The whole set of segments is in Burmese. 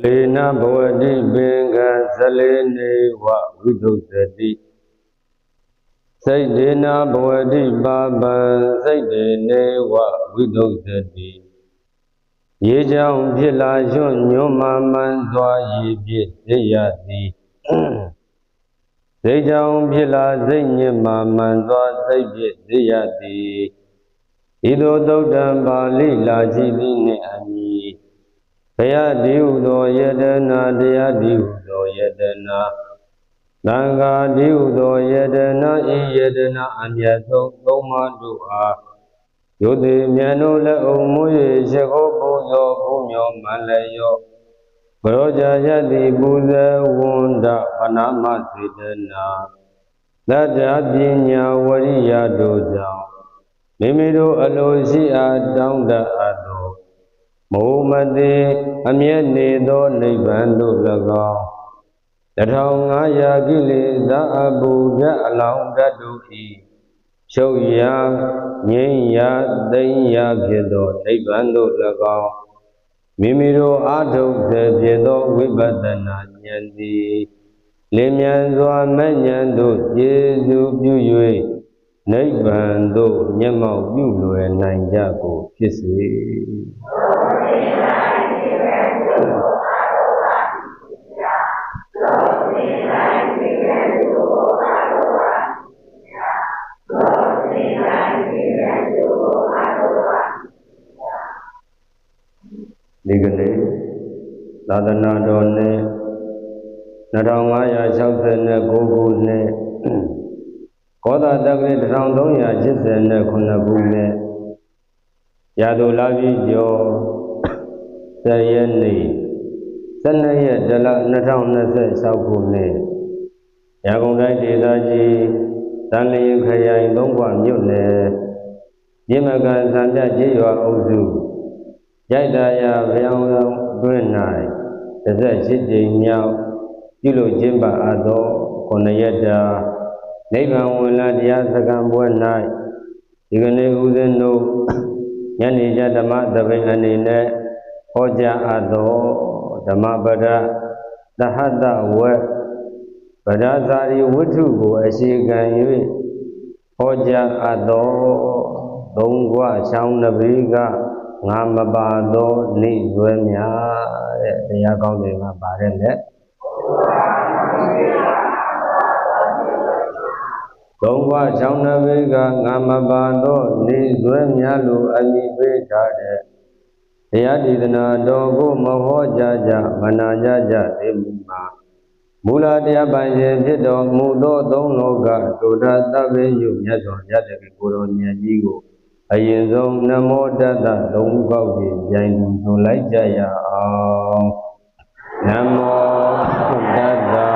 Lena Bawadi Benga Salene Wa Vidusati Saidena Bawadi Baba Saidene Wa Vidusati Yejang Pila Jun Nyoma Manzwa Yibit Zayati Zayjang Pila Zaynyama Manzwa Zaybit Zayati Ido Daudan Bali Lajidi Ne Ani Kaya diudo yedana daya diudo yedana Nanga diudo yedana yedana anyato toma duha Yodi myano le umuye sheko buzo bumyo malayo Broja yadi buze wunda panama sidana Dada binya wariya doja Mimido alosi adanga ado Muhammadi amyane do nibbando lagaw Datang ngaya gili za abu ja alang daduki Shauya nyenya danya byedo nibbando lagaw Mimiro aduk se byedo wibadana nyanti Limyan zwa manyando Jesu pyuyue Nibbando nyamau pyulue nanjako pisi Digane Ladana Done Nadangaya Shausene Gogune Koda Dagri Drangdonya Jisene Kunabune Yadu Lavi Jo Sayeni Sanaya Dala Nadang Nase Saukune Yagungai Didaji Sanli Kaya Indongwa Mune Yimagan Sanda Jiwa Ozu Yaidaya Vyang Brunai Tazа Chiti Nyao Yulo Jimba Ado Konayada Negan Willa Diasagan Buenai Igane Udeno Yanija Dama Davinganine Hoja Ado Dama Bada Dahada We Badazari Wutubu Ashigan Yui Hoja Ado Dongwa Sound Naviga Ngamabado Ni Zwemya Yakong Dima Barele Dongwa Chaunavega Ngamabado Ni Zwemya Lu Anibe Tade Yadidana Dogo Maho Jaja Manajaja Demima Mula Dia Baye Pido Mudo Donloga Toda Tabe Yu Nyaso Yadeke Koronya Jigo Ayenzong Namo Dada Long Gauji Jainu Tulai Jaya Namo Dada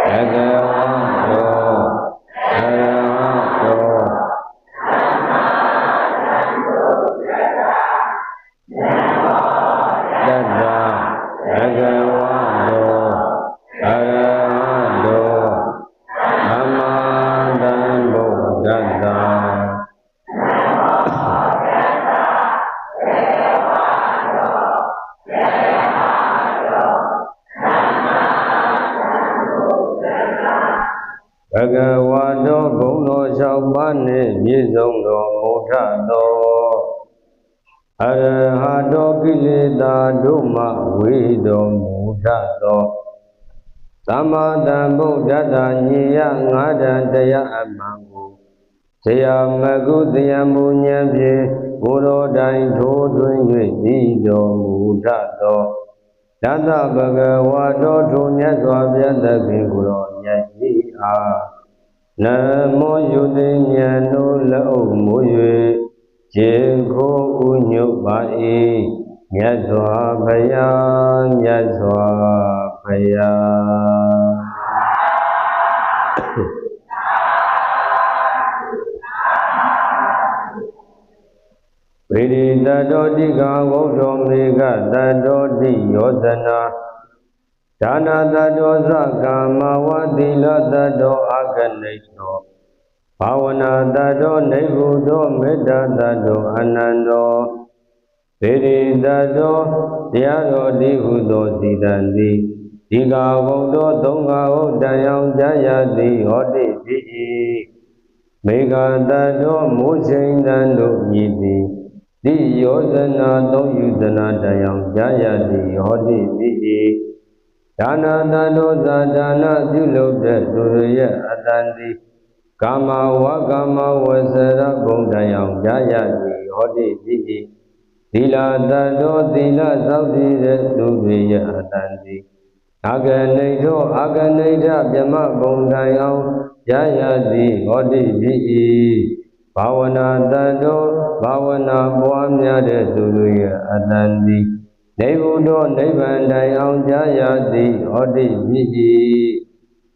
Agawato Arahato Dada Agawato Arahato Amadambo Dada Bhagavado Bhuno Shaubane Yizongdo Mutado Arahado Kilita Duma Vido Mutado Samadhan Buddhata Nyiya Ngadan Daya Amangu Saya Magu Diyamu Nyabye Guru Dai Todun Yido Mutado Dada Bhagavado Tunya Swabhyata Guru Nyayi Namo Yudinyano Lao Moye Jeko Unyo Bai Nyazwa Bhaya Nyazwa Bhaya Vedi Tadodi Gavodo Mega Tadodi Yodana Dana Tado Sakama Wadila Tado Aganito Pavana Tado Nevudo Meda Tado Anando ပေရိတတောတရားတော်ဒီဟုသောစီတံသည်ဒီဃဝုံသောသုံးဃဟုတ်တန်ရောင်ကြရသည်ဟောတိဖြစ်၏မေဃတတောမိုးချိန်တန်တို့မြည်သည်ဒီယောဇနာသုံးယူဇနာတန်ရောင်ကြရသည်ဟောတိဖြစ်၏ဒါနတတောသာဒါနပြုလုပ်တဲ့သူတို့ရဲ့အတန်သည်ကာမဝကာမဝဆရဘုံတန်ရောင်ကြရသည်ဟောတိဖြစ်၏သီလတတောသီလသောက်တည်တဲ့သူတွေရဲ့အတန်သည်အာဂနိထောအာဂနိထဗြဟ္မဘုံတန်ရောင်ရရသည်ဟောတိဖြစ်၏ဘာဝနာတတောဘာဝနာပွားများတဲ့သူတို့ရဲ့အတန်သည်နေဘုဒ္ဓနိဗ္ဗာန်တိုင်အောင်ကြရသည်ဟောတိဖြစ်၏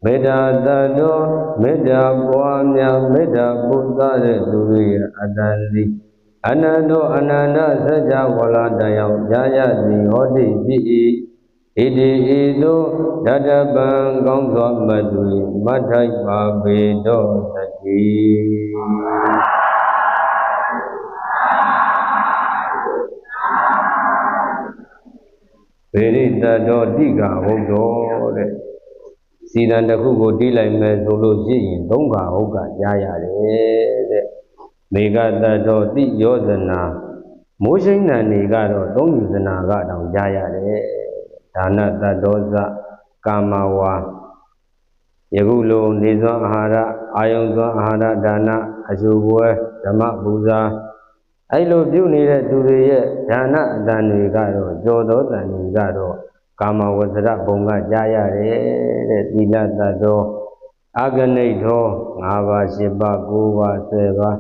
မေတ္တာတတောမေတ္တာပွားများမေတ္တာပုသတဲ့သူတို့ရဲ့အတန်သည်အနန္တောအနန္တစัจ java လာတန်အောင်ရရသည်ဟောတိဖြစ်၏ဣတိဣသောတတပံကောင်းသောမတုမထိုက်ပါပေတော်သတည်းပေရိတတောတိဃဝုဒ္ဓောတဲ့စီတံတစ်ခုကိုတီးလိုက်မယ်ဆိုလို့ရှိရင်သုံးဃဟုတ်ကကြားရတယ်တဲ့မေဃတတောတိယောဇနာမိုးရှိန်တန်တွေကတော့သုံးယူဇနာကတောင်ကြားရတယ်ဒါနတတောဇကာမဝါယခုလိုနေစွမ်းအာဟာရအာယုံစွမ်းအာဟာရဒါနအကျိုးပွဲဓမ္မပူဇာအဲ့လိုပြုနေတဲ့သူတွေရဲ့ဒါနအတန်တွေကတော့ကြော်သောတန်တွေကတော့ကာမဝဇ္ဇရဘုံကကြားရတယ်တဲ့သီလတတောအာဂနိထော5ပါး10ပါး9ပါး10ပါး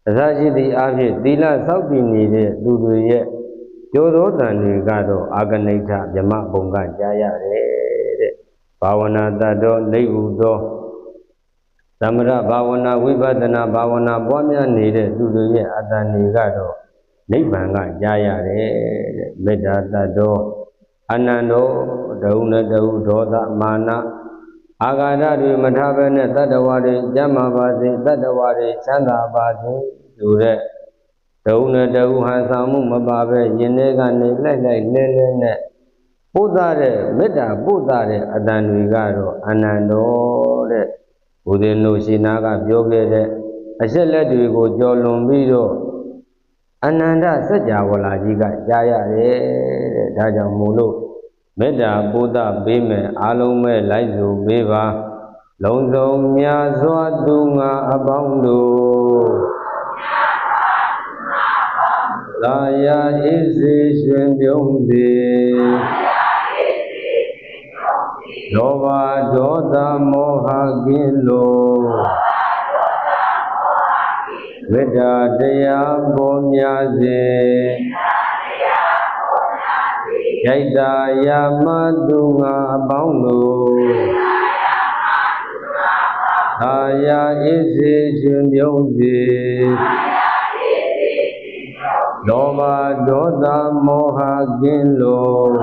အစရှိသည့်အဖြစ်သီလစောင့်တည်နေတဲ့သူတွေရဲ့ကြော်သောတန်တွေကတော့အာဂနိထဗြဟ္မဘုံကကြားရတယ်တဲ့ဘာဝနာတတောနိဗ္ဗုသောသမရဘာဝနာဝိပဿနာဘာဝနာပွားများနေတဲ့သူတွေရဲ့အတန်တွေကတော့နိဗ္ဗာန်ကကြားရတယ်တဲ့မေတ္တာတတောအနန္တောဒုနတဟုဒေါသမာနအာဃာတတွေမထားဘဲနဲ့တတ္တဝါတွေကျမ်းမာပါစေတတ္တဝါတွေချမ်းသာပါစေဆိုတဲ့ဒုနတဟုဟန်ဆောင်မှုမပါပဲယင်ထဲကနေလိုက်လိုက်လဲလဲနဲ့ပို့သားတဲ့မေတ္တာပို့သားတဲ့အတန်တွေကတော့အနန္တောတဲ့ဘုရင်တို့ရှင်နာကပြောခဲ့တဲ့အချက်လက်တွေကိုကြော်လွန်ပြီးတော့အနန္တစัจ java လာကြီးကကြားရတယ်တဲ့ဒါကြောင့်မို့လို့မေတ္တာပို့သားပေးမယ်အားလုံးပဲလိုက်စုပေးပါလုံးစုံများစွာသူငါအပေါင်းတို့သာယာဣစေရှင်ပြုံးသည်လောဘဒေါသမောဟကင်းလို့မေတ္တာတရားပေါ်များစေရိုက်တာယာမသူငါအပေါင်းတို့သာယာဣစေရှင်ပြုံးသည်လောဘဒေါသမောဟကင်းလို့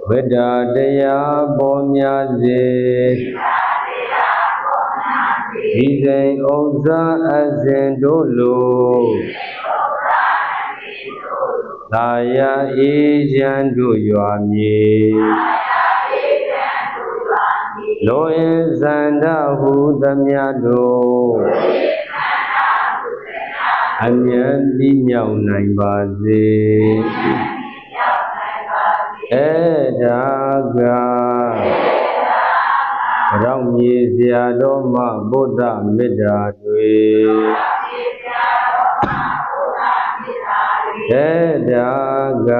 မေတ္တာတရားပေါ်များစေဒီစိန်ဥစ္စာအစဉ်တို့လိုသာယာအေးချမ်းတို့ရွာမြေလောယင်စန္ဒဟုသမျှတို့အမြတ်ပြီးမြောက်နိုင်ပါစေဒါကရောက်မြေဆရာတော်မဗုဒ္ဓမေတ္တာတွေဒါက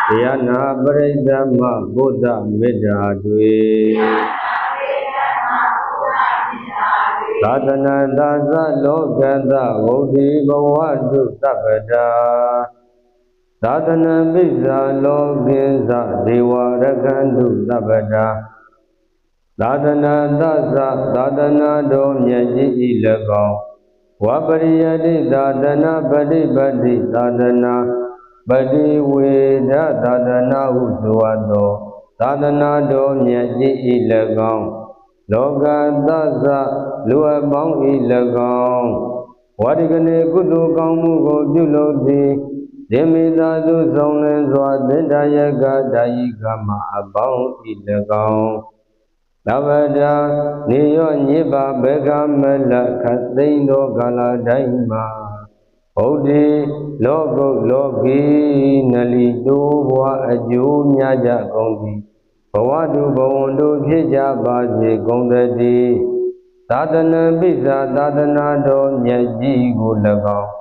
တရားနာပရိသတ်မဗုဒ္ဓမေတ္တာတွေသာသနာသာသလောကသဝုဒ္ဓိဘဝတုသဗ္ဗတာသာသနာပိစ္ဆာလောကိသဒေဝရကန္တုသဗ္ဗတာသာသနာသသသာသနာတော်မြတ်ကြီးဤ၎င်းဝပရိယတိသာသနာပฏิပတ်တိသာသနာပฏิဝေဒသာသနာဟုဆိုအပ်သောသာသနာတော်မြတ်ကြီးဤ၎င်းလောကသသလူအပေါင်းဤ၎င်းဝ ဝါဒီကနေကုသိုလ်ကောင်းမှုကိုပြုလုပ်သည်ဒေမိသာစုဆောင်လင်းစွာသင်္တယကဒါယိကမအပေါင်းဤ၎င်းသဗ္ဗတာနေရောညစ်ပါဘေကမလခသိမ့်သောကာလတိုင်းမှာဘုဒ္ဓေလောကုတ်လောကီနလီတိုးဘဝအကျိုးများကြကုန်သည်ဘဝတုဘဝန္တုဖြစ်ကြပါစေကုန်သတည်းသာသနာပိစာသာသနာတော်မြတ်ကြီးကို၎င်း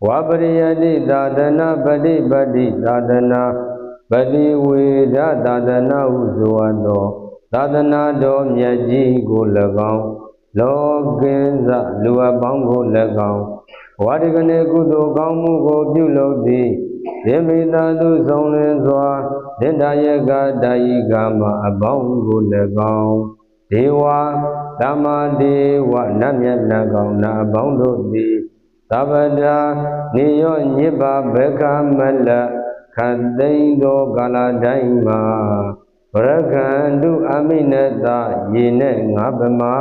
ဝါပရိယတိသာသနာပฏิပတ်တိသာသနာပฏิဝေဒသာသနာဟုဆိုအပ်သောသာသနာတော်မြတ်ကြီးကို၎င်းလောကင်းစလူအပေါင်းကို၎င်းဝါဒီကနေကုသိုလ်ကောင်းမှုကိုပြုလုပ်သည်ဒေမိသာသူဆောင်လင်းစွာသင်္တယကဒါယိကမအပေါင်းကို၎င်းဒေဝဓမ္မဒေဝနတ်မြတ်နတ်ကောင်နာအပေါင်းတို့သည်သဗ္ဗတာနေရောညစ်ပါဘေကမလခသိမ့်သောကာလတိုင်းမှာဗရကန္တုအမိနတရေနဲ့ငါးပမာ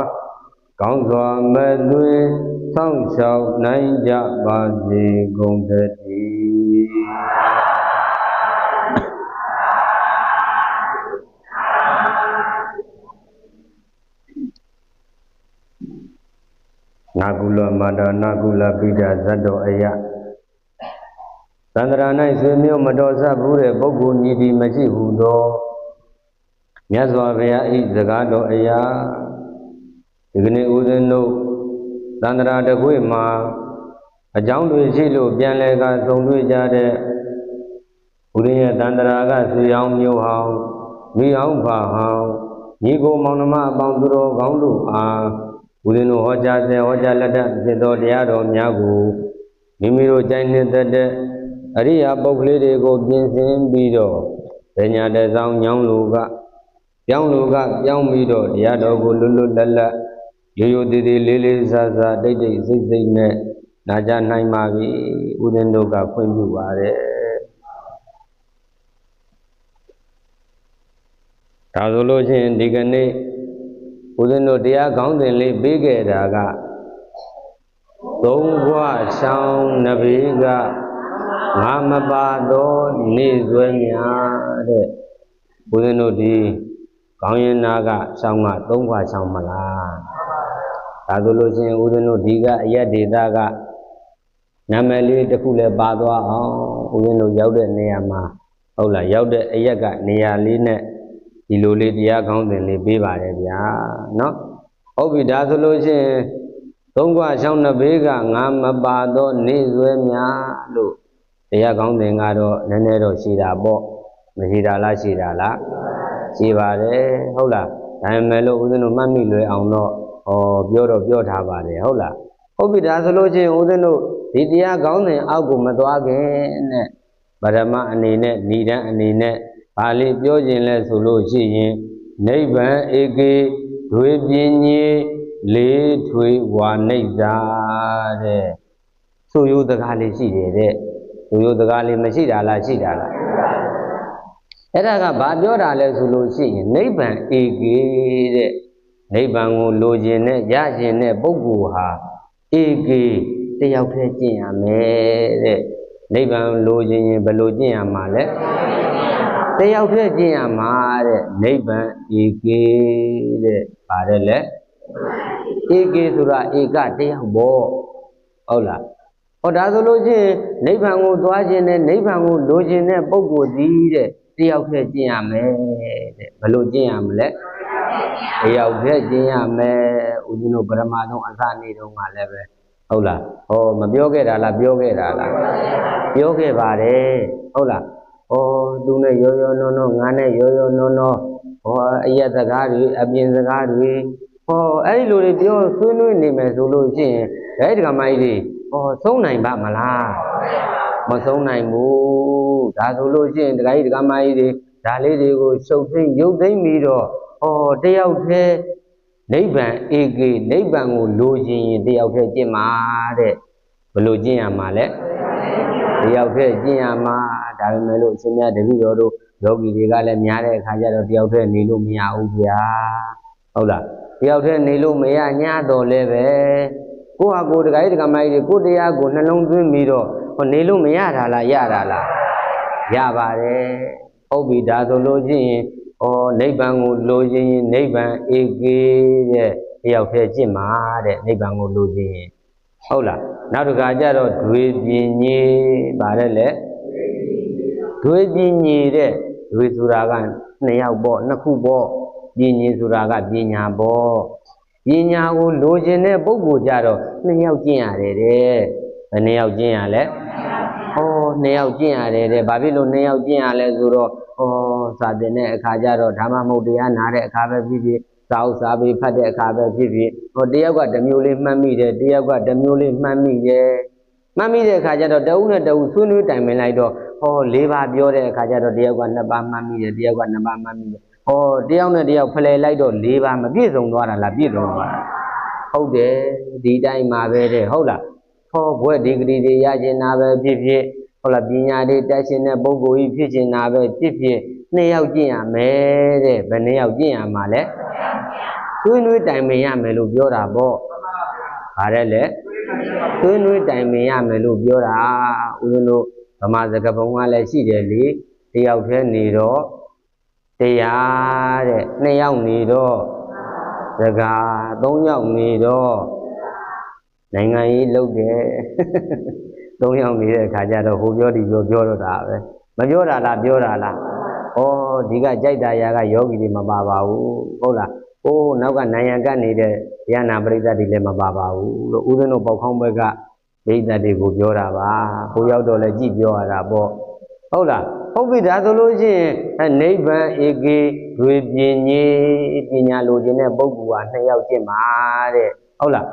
ကောင်းစွာမဲ့သွေးစောင့်ရှောက်နိုင်ကြပါစေကုန်သတည်းနာကုလမတာနာကုလပိဒဇတ်တော်အယသန္တရာ၌ဆွေမျိုးမတော်ဆဘူးတဲ့ပုဂ္ဂိုလ်ညီဒီမရှိဘူးသောမြတ်စွာဘုရားဤစကားတော်အယဒီကနေ့ဦးဇင်းတို့သန္တရာတခွေမှာအကြောင်းတွေရှိလို့ပြန်လဲကစုံတွေ့ကြတဲ့ဦးဇင်းရဲ့သန္တရာကဆွေအောင်မျိုးဟောင်းမိအောင်ဖာဟောင်းညီကိုမောင်နှမအပေါင်းသူတော်ကောင်းတို့အားဦးဇင်းတို့ဟောကြားတဲ့ဟောကြားလက်ထဖြစ်သောတရားတော်များကိုမိမိတို့ကြိုင်နေတဲ့အရိယာပုဂ္ဂလိတွေကိုပြင်ဆင်ပြီးတော့ပညာတဆောင်ညောင်းလူကပြောင်းလူကပြောင်းပြီးတော့တရားတော်ကိုလွတ်လွတ်လပ်လပ်ရိုးရိုးသေးသေးလေးလေးစားစားတိတ်တိတ်စိတ်စိတ်နဲ့နာကြနိုင်ပါပြီဦးဇင်းတို့ကခွင့်ပြုပါတယ်ဒါဆိုလို့ချင်းဒီကနေ့ဦးဇင်းတို့တရားကောင်းစဉ်လေးပေးခဲ့တာကသုံးခွဆောင်နဘေးကငါမပါတော့နေဆွဲများတဲ့ဦးဇင်းတို့ဒီကောင်းရင်နာကဆောင်ကသုံးခွဆောင်မလားဒါဆိုလို့ချင်းဦးဇင်းတို့ဒီကအရက်ဒေတာကနာမည်လေးတစ်ခုလည်းပါသွားအောင်ဦးဇင်းတို့ရောက်တဲ့နေရာမှာဟုတ်လားရောက်တဲ့အရက်ကနေရာလေးနဲ့ဒီလိုလေးတရားကောင်းစဉ်လေးပေးပါတယ်ဗျာနော်ဟုတ်ပြီဒါဆိုလို့ချင်းသုံးခွဆောင်နှစ်ဘေးကငါမပါတော့နေဆွဲများလို့တရားကောင်းစဉ်ကတော့နည်းနည်းတော့ရှိတာပေါ့မရှိတာလားရှိတာလားရှိပါတယ်ဟုတ်လားဒါပေမဲ့လို့ဦးဇင်းတို့မှတ်မိလွယ်အောင်တော့ပြောတော့ပြောထားပါတယ်ဟုတ်လားဟုတ်ပြီဒါဆိုလို့ချင်းဦးဇင်းတို့ဒီတရားကောင်းစဉ်အောက်ကိုမသွားခင်နဲ့ပရမအနေနဲ့ဏိဒံအနေနဲ့ဘာလေးပြောခြင်းလဲဆိုလို့ရှိရင်နိဗ္ဗာန်ဧကေဒွေပြင်းကြီးလေးထွေဝါနိဒာတဲ့ဆိုရိုးစကားလေးရှိတယ်တဲ့ဆိုရိုးစကားလေးမရှိတာလားရှိတာလားအဲ့ဒါကဘာပြောတာလဲဆိုလို့ရှိရင်နိဗ္ဗာန်ဧကေတဲ့နိဗ္ဗာန်ကိုလိုချင်တဲ့ရချင်တဲ့ပုဂ္ဂိုလ်ဟာဧကေတယောက်တည်းကျင့်ရမယ်တဲ့နိဗ္ဗာန်လိုချင်ရင်ဘယ်လိုကျင့်ရမှာလဲတယောက်တည်းကျင့်ရမှာတဲ့နိဗ္ဗာန်ဧကေတဲ့ပါတယ်လေဧကေဆိုတာဧကတယောက်ပေါ့ဟုတ်လားဟောဒါဆိုလို့ချင်းနိဗ္ဗာန်ကိုသွားခြင်းနဲ့နိဗ္ဗာန်ကိုလိုချင်တဲ့ပုဂ္ဂိုလ်သည်တဲ့တယောက်တည်းကျင့်ရမယ်တဲ့ဘယ်လိုကျင့်ရမလဲတယောက်တည်းကျင့်ရမယ်ဦးဇင်းတို့ပရမသုံးအစနေတုန်းကလည်းပဲဟုတ်လားဟောမပြောခဲ့တာလားပြောခဲ့တာလားပြောခဲ့ပါတယ်ဟုတ်လားဟောသူနဲ့ရောရောနောနောငါနဲ့ရောရောနောနောဟောအရက်စကားတွေအပြင်စကားတွေဟောအဲ့ဒီလိုတွေပြောဆွေးနွေးနေမယ်ဆိုလို့ရှိရင်အဲ့ဒီကမကြီးတွေဆုံးနိုင်ပါမလားမဆုံးနိုင်ဘူးဒါဆိုလို့ရှိရင်ဒကာကြီးဒကာမကြီးတွေဒါလေးတွေကိုရှုပ်သိမ်းရုပ်သိမ်းပြီးတော့တယောက်တည်းနိဗ္ဗာန်ဧကေနိဗ္ဗာန်ကိုလိုချင်ရင်တယောက်တည်းကျင့်မှာတဲ့ဘယ်လိုကျင့်ရမှာလဲတယောက်တည်းကျင့်ရမှာဒါပေမဲ့လို့အရှင်မြတ်တပည့်တော်တို့ယောဂီတွေကလည်းများတဲ့အခါကျတော့တယောက်တည်းနေလို့မရဘူးဗျာဟုတ်လားတယောက်တည်းနေလို့မရညတော့လဲပဲ ကိုဟာကိုတခါကြီးတခါမကြီးကိုတရားကိုနှလုံးသွင်းပြီးတော့ဟောနေလို့မရတာလားရတာလားရပါတယ်ဟုတ်ပြီဒါဆိုလို့ချင်းဩနိဗ္ဗာန်ကိုလိုချင်ရင်နိဗ္ဗာန်ဧကေတဲ့တယောက်တည်းကျင့်မှာတဲ့နိဗ္ဗာန်ကိုလိုချင်ရင်ဟုတ်လားနောက်တစ်ခါကျတော့ဒွေပြင်းကြီးပါတယ်လေဒွေပြင်းကြီးတဲ့ဒွေဆိုတာက2ယောက်ပေါ့2ခုပေါ့ပြင်းကြီးဆိုတာကပညာပေါ့ပညာကိုလိုချင်တဲ့ပုဂ္ဂိုလ်ကြတော့2ယောက်ကျင့်ရတယ်တဲ့ဘယ်2ယောက်ကျင့်ရလဲဩ2ယောက်ကျင့်ရတယ်တဲ့ဘာဖြစ်လို့2ယောက်ကျင့်ရလဲဆိုတော့ဩစာသင်တဲ့အခါကျတော့ဓမ္မမဟုတ်တရားနာတဲ့အခါပဲဖြစ်ဖြစ်စာဥစာပေဖတ်တဲ့အခါပဲဖြစ်ဖြစ်ဟိုတယောက်ကတစ်မျိုးလေးမှတ်မိတယ်တယောက်ကတစ်မျိုးလေးမှတ်မိတယ်မှတ်မိတဲ့အခါကျတော့တဦးနဲ့တဦးဆွေးနွေးတိုင်ပင်လိုက်တော့ဟော4ပါးပြောတဲ့အခါကျတော့တယောက်က2ပါးမှတ်မိတယ်တယောက်က2ပါးမှတ်မိတယ်ဟောတယောက်နဲ့တယောက်ဖလှယ်လိုက်တော့4ပါးမပြည့်စုံသွားတာလားပြည့်စုံသွားတာဟုတ်တယ်ဒီတိုင်းမှာပဲတဲ့ဟုတ်လားဟောဘွဲ့ဒီဂရီတွေရကျင်တာပဲဖြစ်ဖြစ်ဟုတ်လားပညာတွေတက်ရှင်တဲ့ပုဂ္ဂိုလ်ကြီးဖြစ်ကျင်တာပဲဖြစ်ဖြစ်2ယောက်ကျင့်ရမယ်တဲ့ဘယ်2ယောက်ကျင့်ရမှာလဲဆွေးနွေးတိုင်ပင်ရမယ်လို့ပြောတာပေါ့ဗါတဲ့လေဆွေးနွေးတိုင်ပင်ရမယ်လို့ပြောတာဦးဇင်းတို့ဗမာစကားပုံကလည်းရှိတယ်လေတယောက်တည်းနေတော့တရားတဲ့2ယောက်နေတော့စကား3ယောက်နေတော့နိုင်ငံရေးလုပ်တယ်3ယောက်နေတဲ့အခါကျတော့ဟိုပြောဒီပြောတော့တာပဲမပြောတာလားပြောတာလားဩဒီကကြိုက်တာရာကယောဂီတွေမပါပါဘူးဟုတ်လားဟိုနောက်ကနိုင်ရန်ကနေတဲ့ရဟနာပရိသတ်တွေလည်းမပါပါဘူးလို့ဦးဇင်းတို့ပေါက်ခေါင်းဘက်ကပရိသတ်တွေကိုပြောတာပါဟိုရောက်တော့လည်းကြည့်ပြောရတာပေါ့ဟုတ်လားဟုတ်ပြီဒါဆိုလို့ရှိရင်နိဗ္ဗာန်ဧကေဒွေပြင်းကြီးပညာလိုချင်တဲ့ပုဂ္ဂိုလ်က2ယောက်ကျင့်ပါတဲ့ဟုတ်လား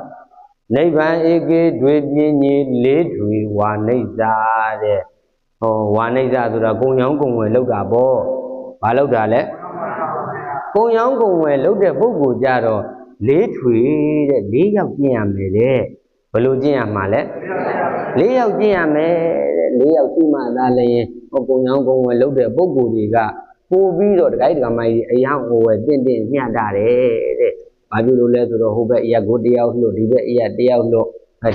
နိဗ္ဗာန်ဧကေဒွေပြင်းကြီး4ဒွေဝါနိစ္စတဲ့ဟောဝါနိစ္စဆိုတာကုံရောင်းကုံဝယ်လောက်တာပေါ့ဘာလောက်တာလဲကုံရောင်းကုံဝယ်လောက်တဲ့ပုဂ္ဂိုလ်ကြတော့4ထွေတဲ့4ယောက်ကျင့်ရမယ်တဲ့ဘယ်လိုကျင့်ရမှာလဲ4ယောက်ကျင့်ရမယ်တဲ့4ယောက်ရှိမှသာလည်းဟောကုံရောင်းကုံဝယ်လောက်တဲ့ပုဂ္ဂိုလ်တွေကပို့ပြီးတော့တခိုက်တကမကြီးအယောင်ဟိုဝယ်တင့်မျှတာတယ်တဲ့ဘာဖြစ်လို့လဲဆိုတော့ဟိုဘက်အရက်ကို1ယောက်လှုပ်ဒီဘက်အရက်1ယောက်လှုပ်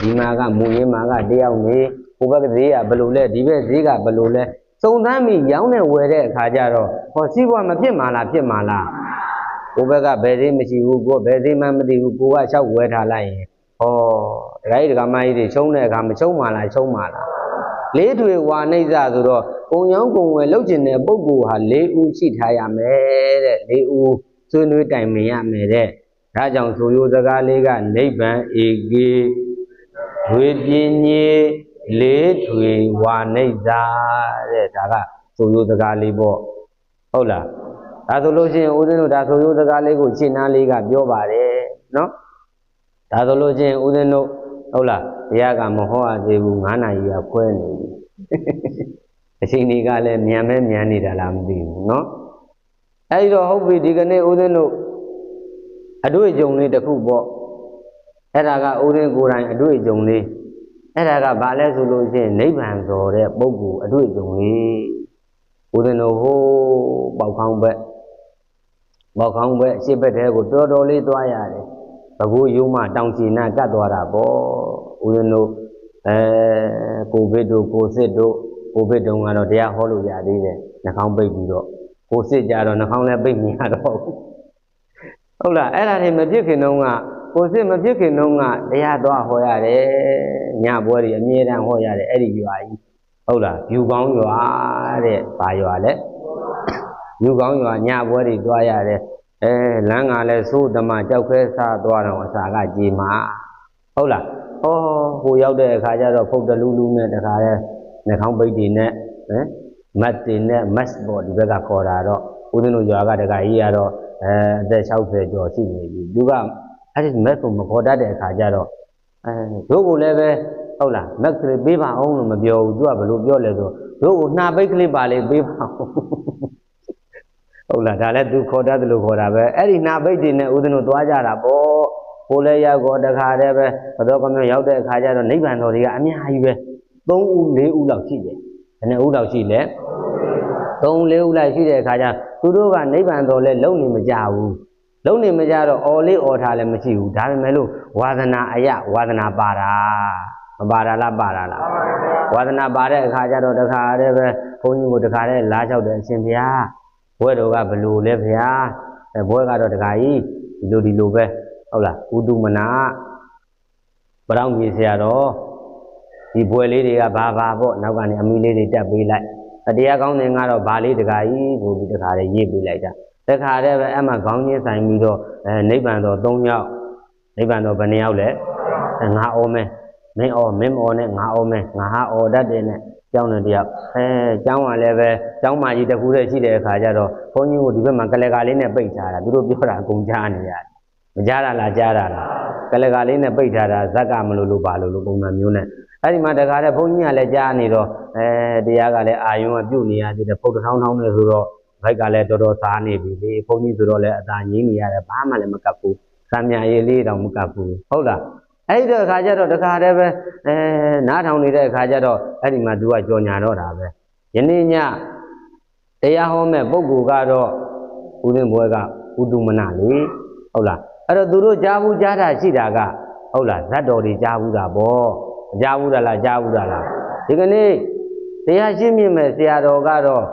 ဒီမှာကမူရင်းမှာက1ယောက်နေဟိုဘက်ကဈေးကဘယ်လိုလဲဒီဘက်ဈေးကဘယ်လိုလဲစုံစမ်းပြီးရောင်းနဲ့ဝယ်တဲ့အခါကျတော့ဟောစီးပွားမဖြစ်မှာလားဖြစ်မှာလားဟိုဘက်ကဘယ်ဈေးမရှိဘူးကိုဘယ်ဈေးမှမသိဘူးကိုကလျှောက်ဝယ်ထားလိုက်ရင်ဟောတခိုက်တကမကြီးတွေချုံတဲ့အခါမချုံမှာလားချုံမှာလား4ထွေဝါနိစ္စဆိုတော့ကုံရောင်းကုံဝယ်လုပ်ကျင်တဲ့ပုဂ္ဂိုလ်ဟာ4ဦးရှိထားရမယ်တဲ့4ဦးဆွေးနွေးတိုင်ပင်ရမယ်တဲ့ဒါကြောင့်ဆိုရိုးစကားလေးကနိဗ္ဗာန်ဧကေဒွေပြင်းကြီး4ထွေဝါနိစ္စတဲ့ဒါကဆိုရိုးစကားလေးပေါ့ဟုတ်လားဒါဆိုလို့ရှိရင်ဦးဇင်းတို့ဒါဆိုရိုးစကားလေးကိုရှင်းနာလေးကပြောပါတယ်နော်ဒါဆိုလို့ရှိရင်ဦးဇင်းတို့ဟုတ်လားတရားကမဟောရသေးဘူး9နာရီကခွဲနေပြီအချိန်ကြီးကလည်းမြန်မဲမြန်နေတာလားမသိဘူးเนาะအဲဒီတော့ဟုတ်ပြီဒီကနေ့ဦးဇင်းတို့အတွေ့အကြုံလေးတစ်ခုပေါ့အဲ့ဒါကဦးဇင်းကိုယ်တိုင်အတွေ့အကြုံလေးအဲ့ဒါကဘာလဲဆိုလို့ရှိရင်နိဗ္ဗာန်တော်တဲ့ပုဂ္ဂိုလ်အတွေ့အကြုံလေးဦးဇင်းတို့ဟိုပေါက်ခေါင်းဘက်အရှိဘက်တဲကိုတော်တော်လေးသွားရတယ်ဘကိုးယုံမှတောင်ချီနာကတ်သွားတာပေါ့ဦးဇင်းတို့ကိုဗစ်တို့ကိုစစ်တို့ကိုဗစ်တုန်းကတော့တရားဟောလို့ရသေးတယ်နှာခေါင်းပိတ်ပြီးတော့ကိုစစ်ကြတော့နှာခေါင်းလည်းပိတ်မရတော့ဘူးဟုတ်လားအဲ့ဒါတွေမဖြစ်ခင်တုန်းကကိုစစ်မဖြစ်ခင်တုန်းကတရားသွားဟောရတယ်ညပွဲတွေအမြဲတမ်းဟောရတယ်အဲ့ဒီရွာကြီးဟုတ်လားယူကောင်းရွာတဲ့ဘာရွာလဲယူကောင်းရွာညပွဲတွေသွားရတယ်လမ်းကလည်းသိုးဓမ္မကြောက်ခဲစားသွားတော့အစာကကြေမှာဟုတ်လားဟိုရောက်တဲ့အခါကျတော့ဖုတ်တလူးလူးနဲ့တခါလဲနှာခေါင်းပိတ်တွေနဲ့မတ်တွေနဲ့မတ်ပေါ်ဒီဘက်ကခေါ်တာတော့ဦးဇင်းတို့ရွာကတခါကြီးကတော့အသက်60ကျော်ရှိနေပြီသူကအဲ့ဒီမတ်ကိုမခေါ်တတ်တဲ့အခါကျတော့တို့ကိုလည်းပဲဟုတ်လားမက်ကလေးပေးပါအောင်လို့မပြောဘူးသူကဘယ်လိုပြောလဲဆိုတို့ကိုနှာပိတ်ကလေးပါလေပေးပါအောင်ဟုတ်လားဒါလည်းသူခေါ်တတ်တယ်လို့ခေါ်တာပဲအဲ့ဒီနှာပိတ်တွေနဲ့ဦးဇင်းတို့သွားကြတာပေါ့ကိုလည်းရောက်တော့တခါတည်းပဲဘတော်ကမျိုးရောက်တဲ့အခါကျတော့နိဗ္ဗာန်တော်တွေကအများကြီးပဲ3ဦး4ဦးလောက်ရှိတယ်ဘယ်နှဦးလောက်ရှိလဲ3 4ဦးလောက်ရှိတဲ့အခါကျသူတို့ကနိဗ္ဗာန်တော်လဲလုံနေမကြဘူး လုံးနေမကြတော့အော်လေးအော်ထားလည်းမရှိဘူးဒါပေမဲ့လို့ဝါသနာအယဝါသနာပါတာမပါတာလားပါတာလားဝါသနာပါတဲ့အခါကျတော့တခါတည်းပဲဘုန်းကြီးကိုတခါတည်းလားလျှောက်တယ်အရှင်ဘုရားဘွဲတော်ကဘလို့လဲဘုရားဘွဲကတော့တခါကြီးဒီလိုပဲဟုတ်လားဥတုမနာပရောင်းကြီးဆရာတော်ဒီဘွဲလေးတွေကဘာပေါ့နောက်ကနေအမီလေးတွေတက်ပေးလိုက်တရားကောင်းတဲ့ကတော့ဘာလေးတခါကြီးပို့ပြီးတခါတည်းရေးပေးလိုက်တာတခါတည်းပဲအဲ့မှာခေါင်းချင်းဆိုင်ပြီးတော့နိဗ္ဗာန်တော်3ယောက်နိဗ္ဗာန်တော်ဘယ်နှယောက်လဲငါအောမဲမင်းအောမင်းအောနဲ့ငါအောမဲငါဟာအောတတ်တယ်နဲ့ကျောင်းတဲ့တယောက်ကျောင်းကလည်းပဲကျောင်းမကြီးတစ်ခုတည်းရှိတဲ့အခါကျတော့ဘုန်းကြီးကိုဒီဘက်မှာကလကာလေးနဲ့ပိတ်ထားတာသူတို့ပြောတာအကုန်ကြားနေရတယ်မကြားတာလားကြားတာလားကလကာလေးနဲ့ပိတ်ထားတာဇက်ကမလို့ပါလို့ပုံစံမျိုးနဲ့အဲ့ဒီမှာတခါတည်းဘုန်းကြီးကလည်းကြားနေတော့တရားကလည်းအာယုံကပြုတ်နေရသေးတယ်ဖုတ်ထောင်းနေဆိုတော့ဘိုက်ကလည်းတော်တော်စားနေပြီလေဘုန်းကြီးဆိုတော့လည်းအသာငြင်းနေရတယ်ဘာမှလည်းမကပ်ဘူးသံမြာရေးလေးတောင်မကပ်ဘူးဟုတ်လားအဲ့ဒီအခါကျတော့တခါတည်းပဲနားထောင်နေတဲ့အခါကျတော့အဲ့ဒီမှာသူကကြော်ညာတော့တာပဲယနေ့ညတရားဟောမဲ့ပုဂ္ဂိုလ်ကတော့ဦးသိန်းဘွဲကဥတုမနလေဟုတ်လားအဲ့တော့သူတို့ကြားဘူးကြားတာရှိတာကဟုတ်လားဇတ်တော်တွေကြားဘူးတာပေါ့မကြားဘူးလားကြားဘူးလားဒီကနေ့တရားရှင်းမြင်မဲ့ဆရာတော်ကတော့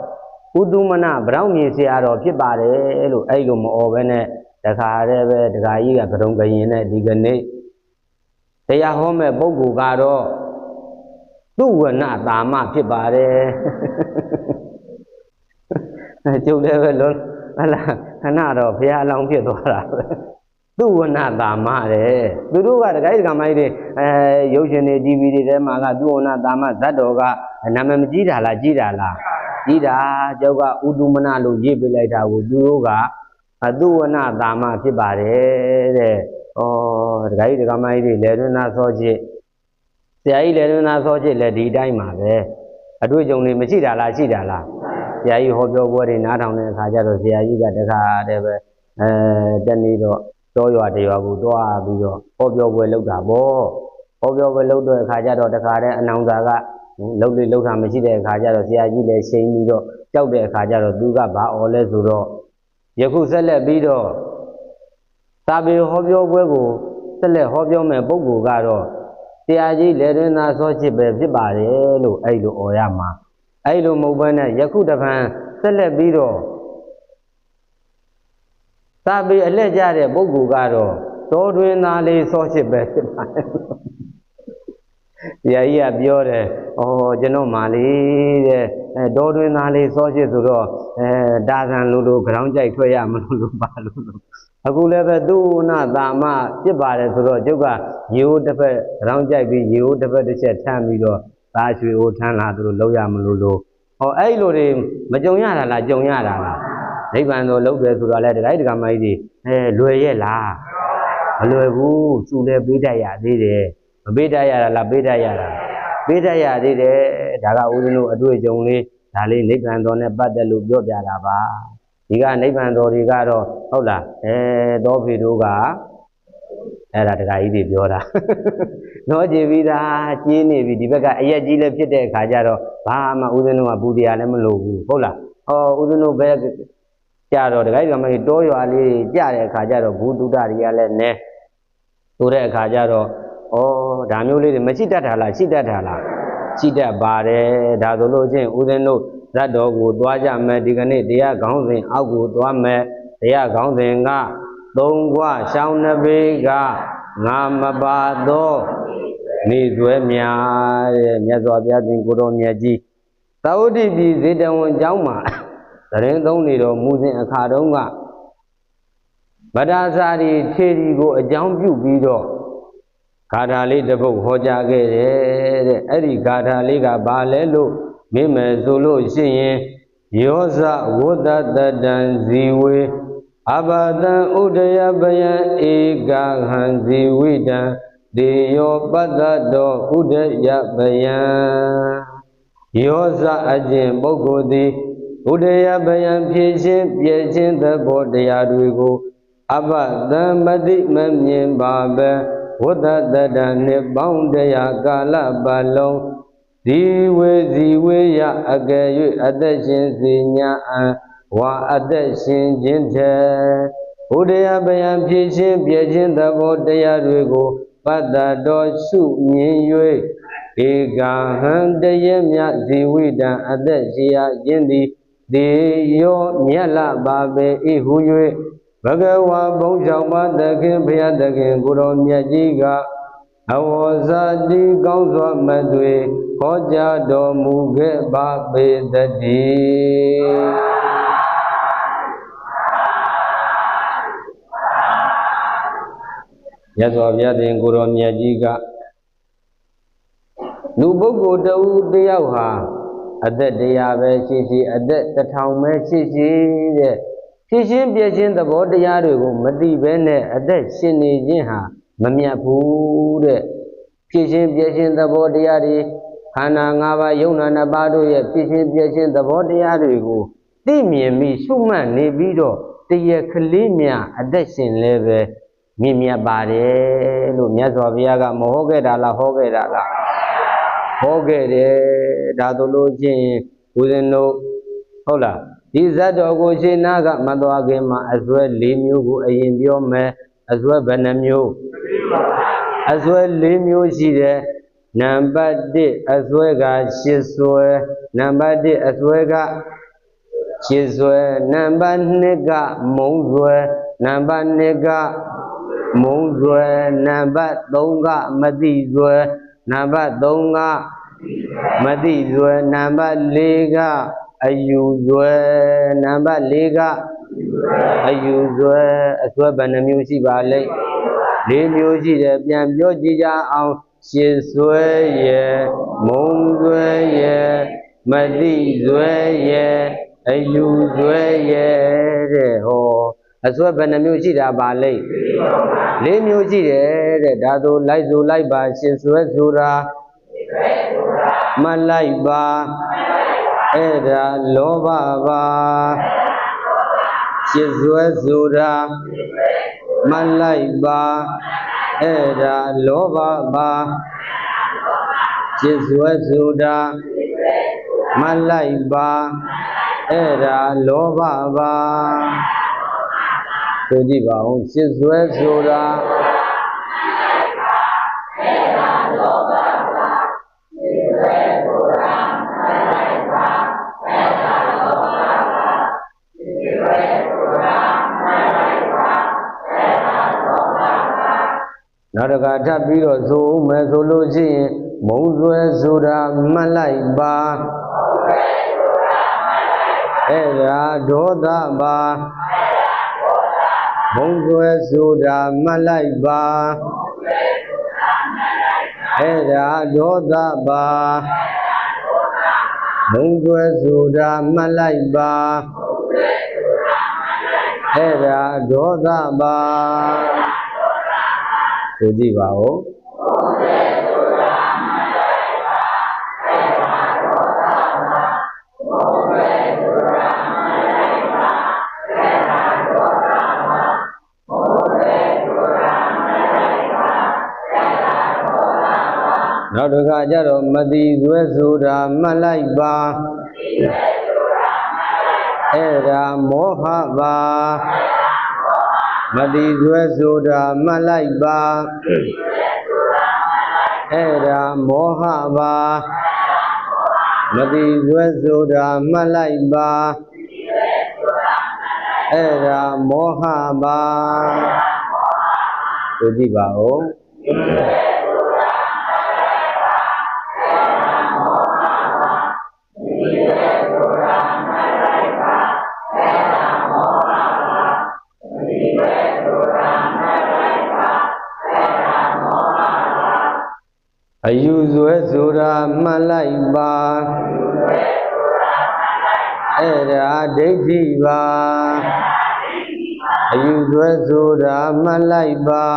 ဥတုမနဗြောင်းမြေဆရာတော်ဖြစ်ပါတယ်လို့အဲ့လိုမအော်ပဲနဲ့တခါတည်းပဲတခါကြီးကကရုံကရင်နဲ့ဒီကနေ့တရားဟောမဲ့ပုဂ္ဂိုလ်ကတော့သူဝနတာမဖြစ်ပါတယ်ကျုပ်လည်းပဲလုံးဟလာခဏတော့ဘုရားအလောင်းဖြစ်သွားတာပဲသူဝနတာမတဲ့သူတို့ကတခါကြီးကမိုင်းတွေရုပ်ရှင်တွေ TV တွေထဲမှာကသူဝနတာမဇတ်တော်ကနာမည်မကြီးတာလားကြီးတာလားကြီးတာကျောက်ကဥတုမနလို့ရေးပေးလိုက်တာကိုသူတို့ကသူဝနတာမဖြစ်ပါတယ်တဲ့တခါကြီးတခါမိုင်းတွေလေတွင်သားစောချစ်ဆရာကြီးလေတွင်သားစောချစ်လည်းဒီတိုင်းမှာပဲအတွေ့အကြုံတွေမရှိတာလားရှိတာလားဆရာကြီးဟောပြောပွဲတွေနားထောင်တဲ့အခါကျတော့ဆရာကြီးကတခါတည်းပဲတနေ့တော့တောရွာတရွာကိုတွားပြီးတော့ဟောပြောပွဲလုပ်တာပေါ့ဟောပြောပွဲလုပ်တဲ့အခါကျတော့တခါတည်းအနောင်စာကလှုပ်တာမရှိတဲ့အခါကျတော့ဆရာကြီးလည်းရှိန်ပြီးတော့ကြောက်တဲ့အခါကျတော့သူကဘာအော်လဲဆိုတော့ယခုဆက်လက်ပြီးတော့သာပေဟောပြောပွဲကိုဆက်လက်ဟောပြောမဲ့ပုဂ္ဂိုလ်ကတော့ဆရာကြီးလေတွင်သားစောချစ်ပဲဖြစ်ပါတယ်လို့အဲ့လိုအော်ရမှာအဲ့လိုမဟုတ်ဘဲနဲ့ယခုတပံဆက်လက်ပြီးတော့သာပေအလှည့်ကြတဲ့ပုဂ္ဂိုလ်ကတော့တောတွင်သားလေးစောချစ်ပဲဖြစ်ပါတယ်ဆရာကြီးကပြောတယ်ကျွန်တော်မာလေးတဲ့တောတွင်သားလေးစောချစ်ဆိုတော့တာဆန်လိုခေါင်းကြိုက်ထွက်ရမလို့ပါလို့အခုလည်းပဲသူနတာမဖြစ်ပါတယ်ဆိုတော့ကျုပ်ကရေဦးတစ်ဖက်ခေါင်းကြိုက်ပြီးရေဦးတစ်ဖက်တစ်ချက်ထမ်းပြီးတော့သားရွှေဦးထမ်းလာသူတို့လောက်ရမလို့အဲ့လိုတွေမကြုံရတာလားကြုံရတာလားနိဗ္ဗာန်တော်လောက်တယ်ဆိုတော့လေတခါကြီးမကြီးတွေလွယ်ရဲ့လားမလွယ်ဘူးသူလည်းပေးတတ်ရသေးတယ်မပေးတတ်ရတာလားပေးတတ်ရတာပေးတတ်ရသေးတယ်ဒါကဦးဇင်းတို့အတွေ့အကြုံလေးဒါလေးနိဗ္ဗာန်တော်နဲ့ပတ်သက်လို့ပြောပြတာပါဒီကနိဗ္ဗာန်တော်တွေကတော့ဟုတ်လားတောဖေတို့ကအဲ့ဒါတခါကြီးတွေပြောတာတော့ကြည်ပြီးသားကျင်းနေပြီဒီဘက်ကအရက်ကြီးလည်းဖြစ်တဲ့အခါကျတော့ဘာမှဦးဇင်းတို့ကပူတရားလည်းမလိုဘူးဟုတ်လားဦးဇင်းတို့ပဲကြတော့တခါကြီးကမကြီးတောရွာလေးကြတဲ့အခါကျတော့ဘူးတုဒ္ဒတွေကလည်းနဲဆိုတဲ့အခါကျတော့ဒါမျိုးလေးတွေမရှိတတ်တာလားရှိတတ်တာလားရှိတတ်ပါတယ်ဒါဆိုလို့ချင်းဦးဇင်းတို့ဇတ်တော်ကိုတွားကြမယ်ဒီကနေ့တရားခေါင်းစဉ်အောက်ကိုတွားမယ်တရားခေါင်းစဉ်ကသုံးခွရှောင်းနှပေကငါမပါတော့နေဆွဲများတဲ့မြတ်စွာဘုရားသင်ကိုတော်မြတ်ကြီးသာဝတိပြည်ဇေတဝန်ကျောင်းမှာသတင်းသုံးနေတော်မူစဉ်အခါတုန်းကဗဒ္ဒစာရီထေရီကိုအကြောင်းပြုပြီးတော့ဂါထာလေးတစ်ပုဒ်ဟောကြားခဲ့တယ်တဲ့အဲ့ဒီဂါထာလေးကဘာလဲလို့မေးမယ်ဆိုလို့ရှိရင်ယောဇဝတ္တတတံဇီဝေအဘတံဥဒယပယံဧကဟံဇီဝိတံဒေယောပတ္တတောဥဒယပယံယောဇအကျင့်ပုဂ္ဂိုလ်သည်ဥဒယပယံဖြည့်ခြင်းပြည့်ခြင်းသဘောတရားတွေကိုအဘတံမတိမမြင်ပါပဲဝတ္တတတံနှင့်ပေါင်းတရားကာလပတ်လုံးဇီဝေယအကယ်၍အသက်ရှင်စေညာအံဝါအသက်ရှင်ခြင်းတဲ့ ဘုဒ္ဓယပယံဖြစ်ခြင်းပြည့်ခြင်းသဘောတရားတွေကိုပတ္တတော်ရှုမြင်၍ဧကဟံတရေမြဇီဝိတံအသက်ရှင်ရခြင်းသည်တေယောမြတ်လပါပေဤဟု၍ဘဂဝါဘုံ၆ပါးသခင်ဘုရားသခင်ကိုတော်မြတ်ကြီးကအဝေါဇာတိကောင်းစွာမသွေဟောကြားတော်မူခဲ့ပါပေတည်းမြတ်စွာဘုရားရှင်ကိုတော်မြတ်ကြီးကလူပုဂ္ဂိုလ်တဦးတယောက်ဟာအသက်တရားပဲရှိရှိအသက်1000ပဲရှိရှိတဲ့ဖြစ်ခြင်းပြည့်ခြင်းသဘောတရားတွေကိုမသိဘဲနဲ့အသက်ရှင်နေခြင်းဟာမမြတ်ဘူးတဲ့ဖြစ်ခြင်းပြည့်ခြင်းသဘောတရားတွေခန္ဓာ၅ပါးယုံနာ2ပါးတို့ရဲ့ဖြစ်ခြင်းပြည့်ခြင်းသဘောတရားတွေကိုသိမြင်ပြီးရှုမှတ်နေပြီးတော့တရကလေးများအသက်ရှင်လဲပဲမြတ်ပါတယ်လို့မြတ်စွာဘုရားကမဟောခဲ့တာလားဟောခဲ့တာလားဟောခဲ့တယ်ဒါဆိုလို့ချင်းဦးဇင်းတို့ဟုတ်လားဒီဇတ်တော်ကိုရှင်းနာကမသွားခင်မှာအစွဲ4မျိုးကိုအရင်ပြောမယ်အစွဲဘယ်နှမျိုးအစွဲ4မျိုးရှိတယ်နံပါတ်1အစွဲက8စွဲနံပါတ်1အစွဲက8စွဲနံပါတ်2ကမုံစွဲနံပါတ်2ကမုံစွဲနံပါတ်3ကမတိစွဲနံပါတ်3ကမတိစွဲနံပါတ်4ကအယူစွဲနံပါတ်4ကအယူစွဲအစွဲဘယ်နှမျိုးရှိပါလဲ4မျိုးရှိတယ်ပြန်ပြောကြည့်ကြအောင်ရှစ်စွဲရဲ့မုံစွဲရဲ့မတိစွဲရဲ့အယူစွဲရဲ့တဲ့ဟောအစွဲဘယ်နှမျိုးရှိတာပါလဲ4မျိုးရှိတယ်တဲ့ဒါဆိုလိုက်ဆိုလိုက်ပါရှစ်စွဲဆိုတာမလိုက်ပါအဲ့ဒါလောဘပါရှစ်စွဲဆိုတာမလိုက်ပါအဲ့ဒါလောဘပါရှစ်စွဲဆိုတာမလိုက်ပါအဲ့ဒါလောဘပါဆိုကြည့်ပါဦးရှစ်စွဲဆိုတာနောက်တစ်ခါထပ်ပြီးတော့ဆိုဦးမယ်ဆိုလို့ရှိရင်မုံစွဲဆိုတာမလိုက်ပါအဲ့ဒါဒေါသပါမုံစွဲဆိုတာမလိုက်ပါအဲ့ဒါဒေါသပါမုံစွဲဆိုတာမလိုက်ပါအဲ့ဒါဒေါသပါဆိုကြည့်ပါဦးနောက်တစ်ခါကျတော့မတိစွဲဆိုတာမလိုက်ပါအဲ့ဒါမောဟပါမတိစွဲဆိုတာမလိုက်ပါအဲ့ဒါမောဟပါမတိစွဲဆိုတာမလိုက်ပါအဲ့ဒါမောဟပါဆိုကြည့်ပါဦးအယူစွဲဆိုတာမှတ်လိုက်ပါအဲ့ဒါဒိဋ္ဌိပါအယူစွဲဆိုတာမှတ်လိုက်ပါ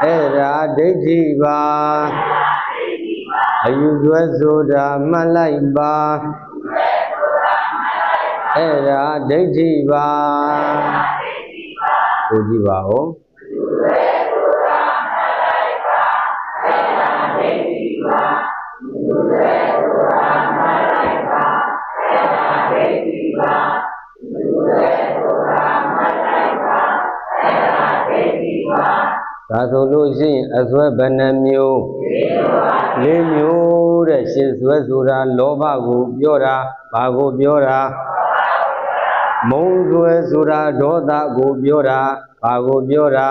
အဲ့ဒါဒိဋ္ဌိပါအယူစွဲဆိုတာမှတ်လိုက်ပါအဲ့ဒါဒိဋ္ဌိပါဆိုကြည့်ပါဦးန ဒါဆိုလို့ရှိရင်အစွဲဘယ်နှမျိုးလေးမျိုးတဲ့ရှင်စွဲဆိုတာလောဘကိုပြောတာဘာကိုပြောတာမုန်းစွဲဆိုတာဒေါသကိုပြောတာဘာကိုပြောတာ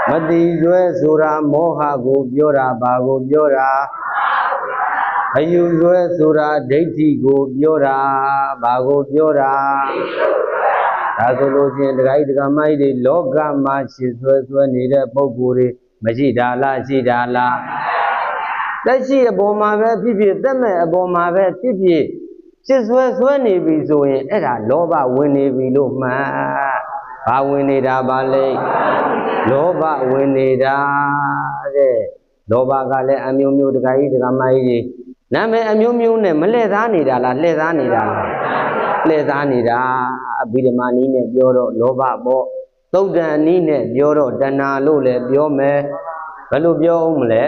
မတိစွဲဆိုတာမောဟကိုပြောတာဘာကိုပြောတာအယူစွဲဆိုတာဒိဋ္ဌိကိုပြောတာဘာကိုပြောတာဒါဆိုလို့ချင်းဒကာကြီးဒကာမကြီးတွေလောကမှာရှင်စွဲနေတဲ့ပုဂ္ဂိုလ်တွေမရှိတာလားရှိတာလားတက်ရှိအပေါ်မှာပဲဖြစ်ဖြစ်တက်မဲ့အပေါ်မှာပဲဖြစ်ဖြစ်ရှင်စွဲနေပြီဆိုရင်အဲ့ဒါလောဘဝင်နေပြီလို့မှန်ဘာဝင်နေတာပါလဲလောဘဝင်နေတာတဲ့လောဘကလည်းအမျိုးမျိုးဒကာကြီးဒကာမကြီးတွေနာမည်အမျိုးမျိုးနဲ့မလှည့်သားနေတာလားလှည့်သားနေတာလားလှည့်သားနေတာအဘိဓမ္မာနည်းနဲ့ပြောတော့လောဘပေါ့သုတ်တန်နည်းနဲ့ပြောတော့တဏှာလို့လည်းပြောမယ်ဘယ်လိုပြောအောင်မလဲ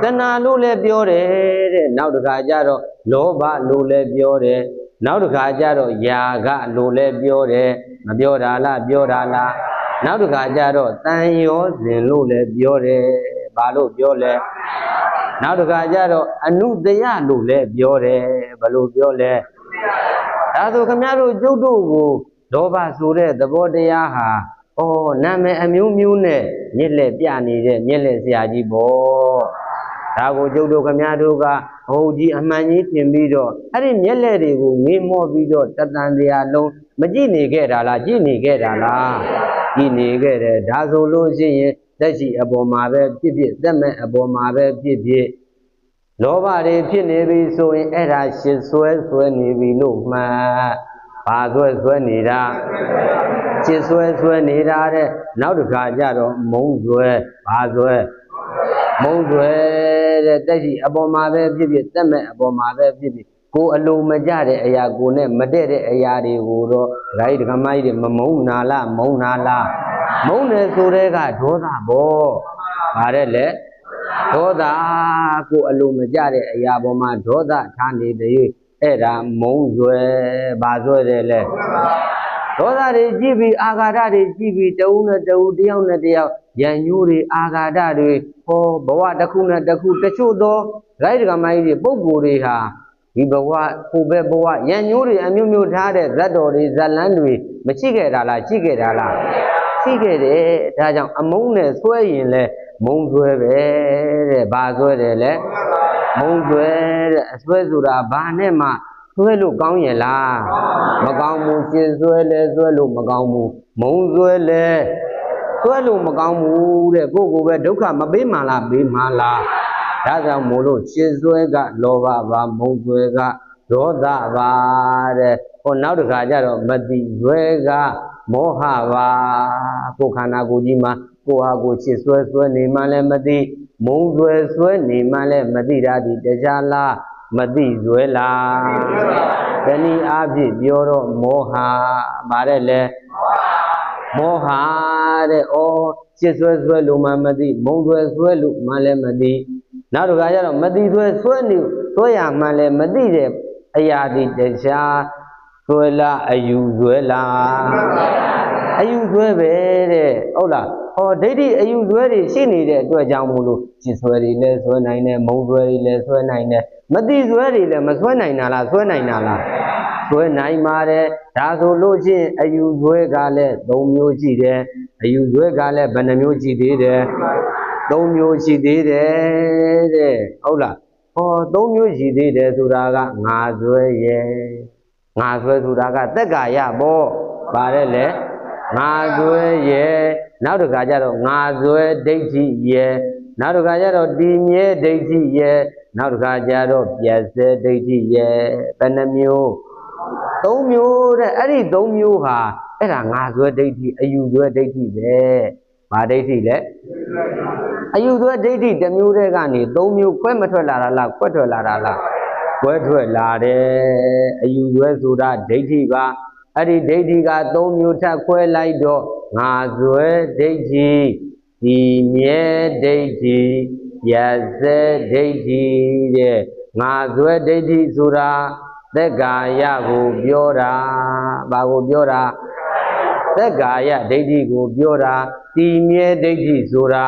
တဏှာလို့လည်းပြောတယ်တဲ့နောက်တစ်ခါကျတော့လောဘလို့လည်းပြောတယ်နောက်တစ်ခါကျတော့ယာကလို့လည်းပြောတယ်မပြောတာလားပြောတာလားနောက်တစ်ခါကျတော့တန်ရောစဉ်လို့လည်းပြောတယ်ဘာလို့ပြောလဲနောက်တစ်ခါကျတော့အနုတယလို့လည်းပြောတယ်ဘယ်လိုပြောလဲဒါဆိုခင်ဗျားတို့ကျုပ်တို့ကိုလောဘဆိုတဲ့သဘောတရားဟာနာမည်အမျိုးမျိုးနဲ့မြစ်လက်ပြနေတဲ့မြစ်လက်ဆရာကြီးပေါ့ဒါကိုကျုပ်တို့ခင်ဗျားတို့ကဟုတ်ကြီးအမှန်ကြီးပြင်ပြီးတော့အဲ့ဒီမြက်လက်တွေကိုငေးမော့ပြီးတော့တတန်တရားလုံးမကြည့်နေခဲ့တာလားကြည့်နေခဲ့တာလားကြည့်နေခဲ့တယ်ဒါဆိုလို့ရှိရင်တက်ရှိအပေါ်မှာပဲဖြစ်ဖြစ်တက်မဲ့အပေါ်မှာပဲဖြစ်ဖြစ်လောဘတွေဖြစ်နေပြီဆိုရင်အဲ့ဒါရှစ်ဆွဲနေပြီလို့မှန်ဘာဆွဲနေတာရှစ်ဆွဲနေတာတဲ့နောက်တစ်ခါကျတော့မုန်းဆွဲဘာဆွဲမုန်းဆွဲတဲ့တက်ရှိအပေါ်မှာပဲဖြစ်ဖြစ်တက်မဲ့အပေါ်မှာပဲဖြစ်ဖြစ်ကိုအလိုမကြတဲ့အရာကိုနဲ့မတည့်တဲ့အရာတွေကိုတော့ဒကာကြီးဒကာမကြီးတွေမမုန်းနာလားမုန်းနာလားမုန်းတယ်ဆိုတဲ့ကဒေါသပေါ့ဗါတဲ့လေဒေါသကိုအလိုမကြတဲ့အရာပေါ်မှာဒေါသထားနေတဲ့အဲ့ဒါမုန်းဆွဲဘာဆွဲတယ်လဲဒေါသတွေကြည့်ပြီးအာဃာတတွေကြည့်ပြီးတဦးနဲ့တဦးတယောက်နဲ့တယောက်ရန်ညိုးတွေအာဃာတတွေဘဝတစ်ခုနဲ့တစ်ခုတချို့သောဒကာကြီးဒကာမကြီးတွေပုဂ္ဂိုလ်တွေဟာဒီဘဝကိုပဲဘဝရန်ညိုးတွေအမျိုးမျိုးထားတဲ့ဇတ်တော်တွေဇတ်လန်းတွေမရှိခဲ့တာလားရှိခဲ့တာလားရှိခဲ့တယ်ဒါကြောင့်အမုန်းနဲ့ဆွဲရင်လဲမုန်းဆွဲပဲတဲ့ဘာဆွဲတယ်လဲမုန်းဆွဲတဲ့အဆွဲဆိုတာဘာနဲ့မှဆွဲလို့ကောင်းရဲ့လားမကောင်းဘူးရှင်းဆွဲလဲဆွဲလို့မကောင်းဘူးမုန်းဆွဲလဲဆွဲလို့မကောင်းဘူးတဲ့ကိုယ်ပဲဒုက္ခမပေးမှလားပေးမှလားဒါကြောင့်မို့လို့ရှင်းဆွဲကလောဘပါမုန်းဆွဲကဒေါသပါတဲ့နောက်တစ်ခါကျတော့မတိဆွဲကမောဟပါကိုယ်ခန္ဓာကိုယ်ကြီးမှာကိုယ်ဟာကိုယ်ရှင်းဆွဲနေမှလည်းမသိမုန်းဆွဲနေမှလည်းမသိတာဒီတရားလားမသိဆွဲလားတနည်းအားဖြင့်ပြောတော့မောဟပါတယ်လေမောဟတဲ့ရှင်းဆွဲလို့မှမသိမုန်းဆွဲလို့မှလည်းမသိနောက်တစ်ခါကျတော့မသိဆွဲနေဆွဲရမှလည်းမသိတဲ့အရာဒီတရားဆွဲလားအယူဆွဲလားအယူဆွဲပဲတဲ့ဟုတ်လားဒိဋ္ဌိအယူဆွဲတွေရှိနေတဲ့အတွက်ကြောင့်မို့လို့ရှင်းဆွဲတွေလည်းဆွဲနိုင်တယ်မုန်းဆွဲတွေလည်းဆွဲနိုင်တယ်မသိဆွဲတွေလည်းမဆွဲနိုင်တာလားဆွဲနိုင်တာလားဆွဲနိုင်ပါတယ်ဒါဆိုလို့ချင်းအယူဆွဲကလည်း၃မျိုးရှိတယ်အယူဆွဲကလည်းဘယ်နှမျိုးရှိသေးတယ်၃မျိုးရှိသေးတယ်တဲ့ဟုတ်လား၃မျိုးရှိသေးတယ်ဆိုတာကငါဆွဲရဲ့ငါဆွဲဆိုတာကသက်ကာယပေါ့ပါတယ်လေငါဆွဲရဲ့နောက်တစ်ခါကျတော့ငါဆွဲဒိဋ္ဌိရဲ့နောက်တစ်ခါကျတော့တည်မြဲဒိဋ္ဌိရဲ့နောက်တစ်ခါကျတော့ပြည့်စဲဒိဋ္ဌိရဲ့ဘယ်နှမျိုး၃မျိုးတဲ့အဲ့ဒီ၃မျိုးဟာအဲ့ဒါငါဆွဲဒိဋ္ဌိအယူဆွဲဒိဋ္ဌိပဲဘာဒိဋ္ဌိလဲအယူဆွဲဒိဋ္ဌိတစ်မျိုးတည်းကနေ၃မျိုးခွဲမထွက်လာတာလားခွဲထွက်လာတာလားခွဲထွက်လာတယ်အယူဆွဲဆိုတာဒိဋ္ဌိပါအဲ့ဒီဒိဋ္ဌိက၃မျိုးထပ်ခွဲလိုက်တော့ငါဆွဲဒိဋ္ဌိဒီမြဲဒိဋ္ဌိပြည့်စဲဒိဋ္ဌိတဲ့ငါဆွဲဒိဋ္ဌိဆိုတာသက်ကာယကိုပြောတာဘာကိုပြောတာသ သက်ကာယဒိဋ္ဌိကိုပြောတာတည်မြဲဒိဋ္ဌိဆိုတာ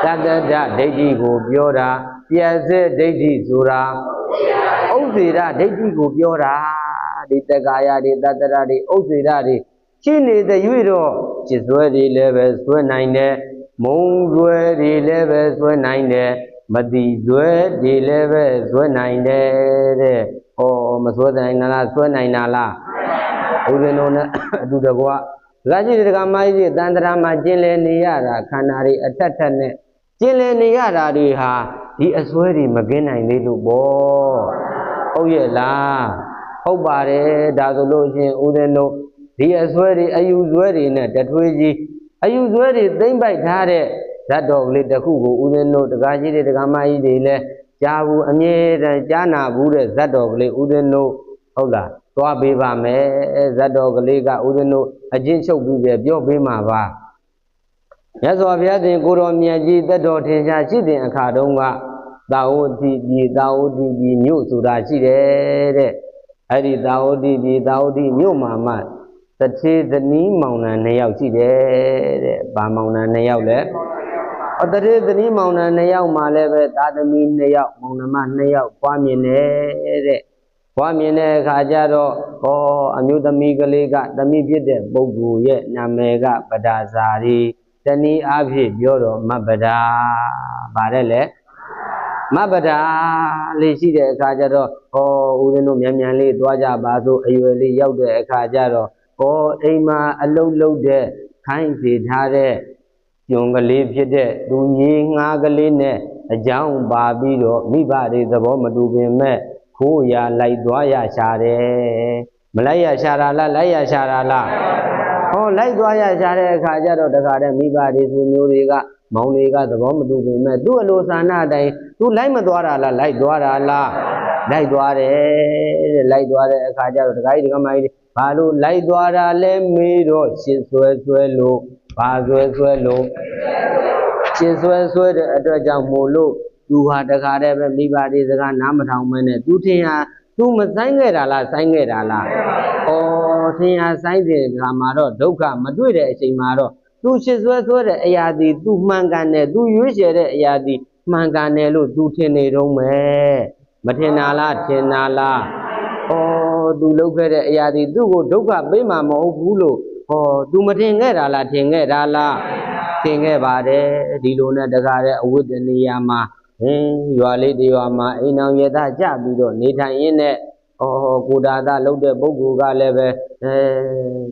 တတ္တဒဒိဋ္ဌိကိုပြောတာပြည့်စက်ဒိဋ္ဌိဆိုတာဥစ္စေရဒိဋ္ဌိကိုပြောတာဒီသက်ကာယတွေတတ္တရတွေဥစ္စေရတွေရှိနေတဲ့၍တော့จิตစွဲတွေလည်းပဲစွဲနိုင်တယ်မုံစွဲတွေလည်းပဲစွဲနိုင်တယ်မတိစွဲတွေလည်းပဲစွဲနိုင်တယ်တဲ့ဟောမစွဲနိုင်လားစွဲနိုင်တာလားဦးဇင်းတို့နဲ့အတူတကွဒကာကြီးဒကာမကြီးတန်တရာမှာကျင်လည်နေရတာခန္ဓာတွေအထက်ထက်နဲ့ကျင်လည်နေရတာတွေဟာဒီအစွဲတွေမကင်းနိုင်သေးလို့ပေါ့ဟုတ်ရဲ့လားဟုတ်ပါတယ်ဒါဆိုလို့ရှင်ဦးဇင်းတို့ဒီအစွဲတွေအယူစွဲတွေနဲ့တထွေးကြီးအယူစွဲတွေသိမ့်ပိုက်ထားတဲ့ဇတ်တော်ကလေးတစ်ခုကိုဦးဇင်းတို့ဒကာကြီးတွေဒကာမကြီးတွေလည်းကြားဘူးအမြဲတမ်းကြားနာဘူးတဲ့ဇတ်တော်ကလေးဦးဇင်းတို့ဟုတ်လားသွားပေးပါမယ်ဇတ်တော်ကလေးကဦးဇင်းတို့အချင်းချုပ်ပြီးပဲပြောပေးမှာပါမြတ်စွာဘုရားရှင်ကိုတော်မြတ်ကြီးသက်တော်ထင်ရှားရှိတဲ့အခါတုန်းကသာဝတိပြည်မြို့ဆိုတာရှိတယ်တဲ့အဲ့ဒီသာဝတိမြို့မှာမှတထေသနီးမောင်နှံ2ယောက်ရှိတယ်တဲ့ဗာမောင်နှံ2ယောက်လဲတထေသနီးမောင်နှံ2ယောက်မှာလည်းပဲသာသမီ2ယောက်မောင်နှမ2ယောက်ပွားမြင်တယ်တဲ့ပွားမြင်တဲ့အခါကျတော့အမျိုးသမီးကလေးကသမီးဖြစ်တဲ့ပုဂ္ဂိုလ်ရဲ့နာမည်ကပဒါဇာရီတနည်းအားဖြင့်ပြောတော့မပဒါပါတယ်လေမပဒါလေးရှိတဲ့အခါကျတော့ဦးဇင်းတို့မြန်လေးသွားကြပါစို့အရွယ်လေးရောက်တဲ့အခါကျတော့အိမ်မှာအလုတ်လုတ်တဲ့ခိုင်းစီထားတဲ့ကျုံကလေးဖြစ်တဲ့သူကြီးငါးကလေးနဲ့အကြောင်းပါပြီးတော့မိဘတွေသဘောမတူပင်မဲ့ခိုးရလိုက်သွားရရှာတယ်မလိုက်ရရှာတာလားလိုက်ရရှာတာလားလိုက်သွားရရှာတဲ့အခါကျတော့တခါတည်းမိဘတွေဆွေမျိုးတွေကမောင်တွေကသဘောမတူပင်မဲ့သူ့အလိုဆန္ဒတိုင်းသူလိုက်မသွားတာလားလိုက်သွားတာလားလိုက်သွားတယ်တဲ့လိုက်သွားတဲ့အခါကျတော့တခါကြီးဒီကမကြီးဘာလို့လိုက်သွားတာလဲမေးတော့ရှင်းဆွဲလို့ဘာဆွဲလို့ရှင်းဆွဲတဲ့အတွက်ကြောင့်မို့လို့သူဟာတခါတည်းပဲမိဘတွေစကားနားမထောင်မနဲ့သူထင်ဟာသူမဆိုင်ခဲ့တာလားဆိုင်ခဲ့တာလားထင်ဟာဆိုင်တဲ့အခါမှာတော့ဒုက္ခမတွေ့တဲ့အချိန်မှာတော့သူရှင်းဆွဲတဲ့အရာဒီသူမှန်ကန်တယ်သူရွေးချယ်တဲ့အရာဒီမှန်ကန်တယ်လို့သူထင်နေတော့မယ်မထင်တာလားထင်တာလားသူလုပ်ခဲ့တဲ့အရာဒီသူ့ကိုဒုက္ခပေးမှာမဟုတ်ဘူးလို့သူမထင်ခဲ့တာလားထင်ခဲ့တာလားထင်ခဲ့ပါတယ်ဒီလိုနဲ့တခါတဲ့အဝိတ္တနေရာမှာရွာလေးတရွာမှာအိမ်အောင်ရသားကြပြီးတော့နေထိုင်ရင်းနဲ့ကိုဒါသလုပ်တဲ့ပုဂ္ဂိုလ်ကလည်းပဲ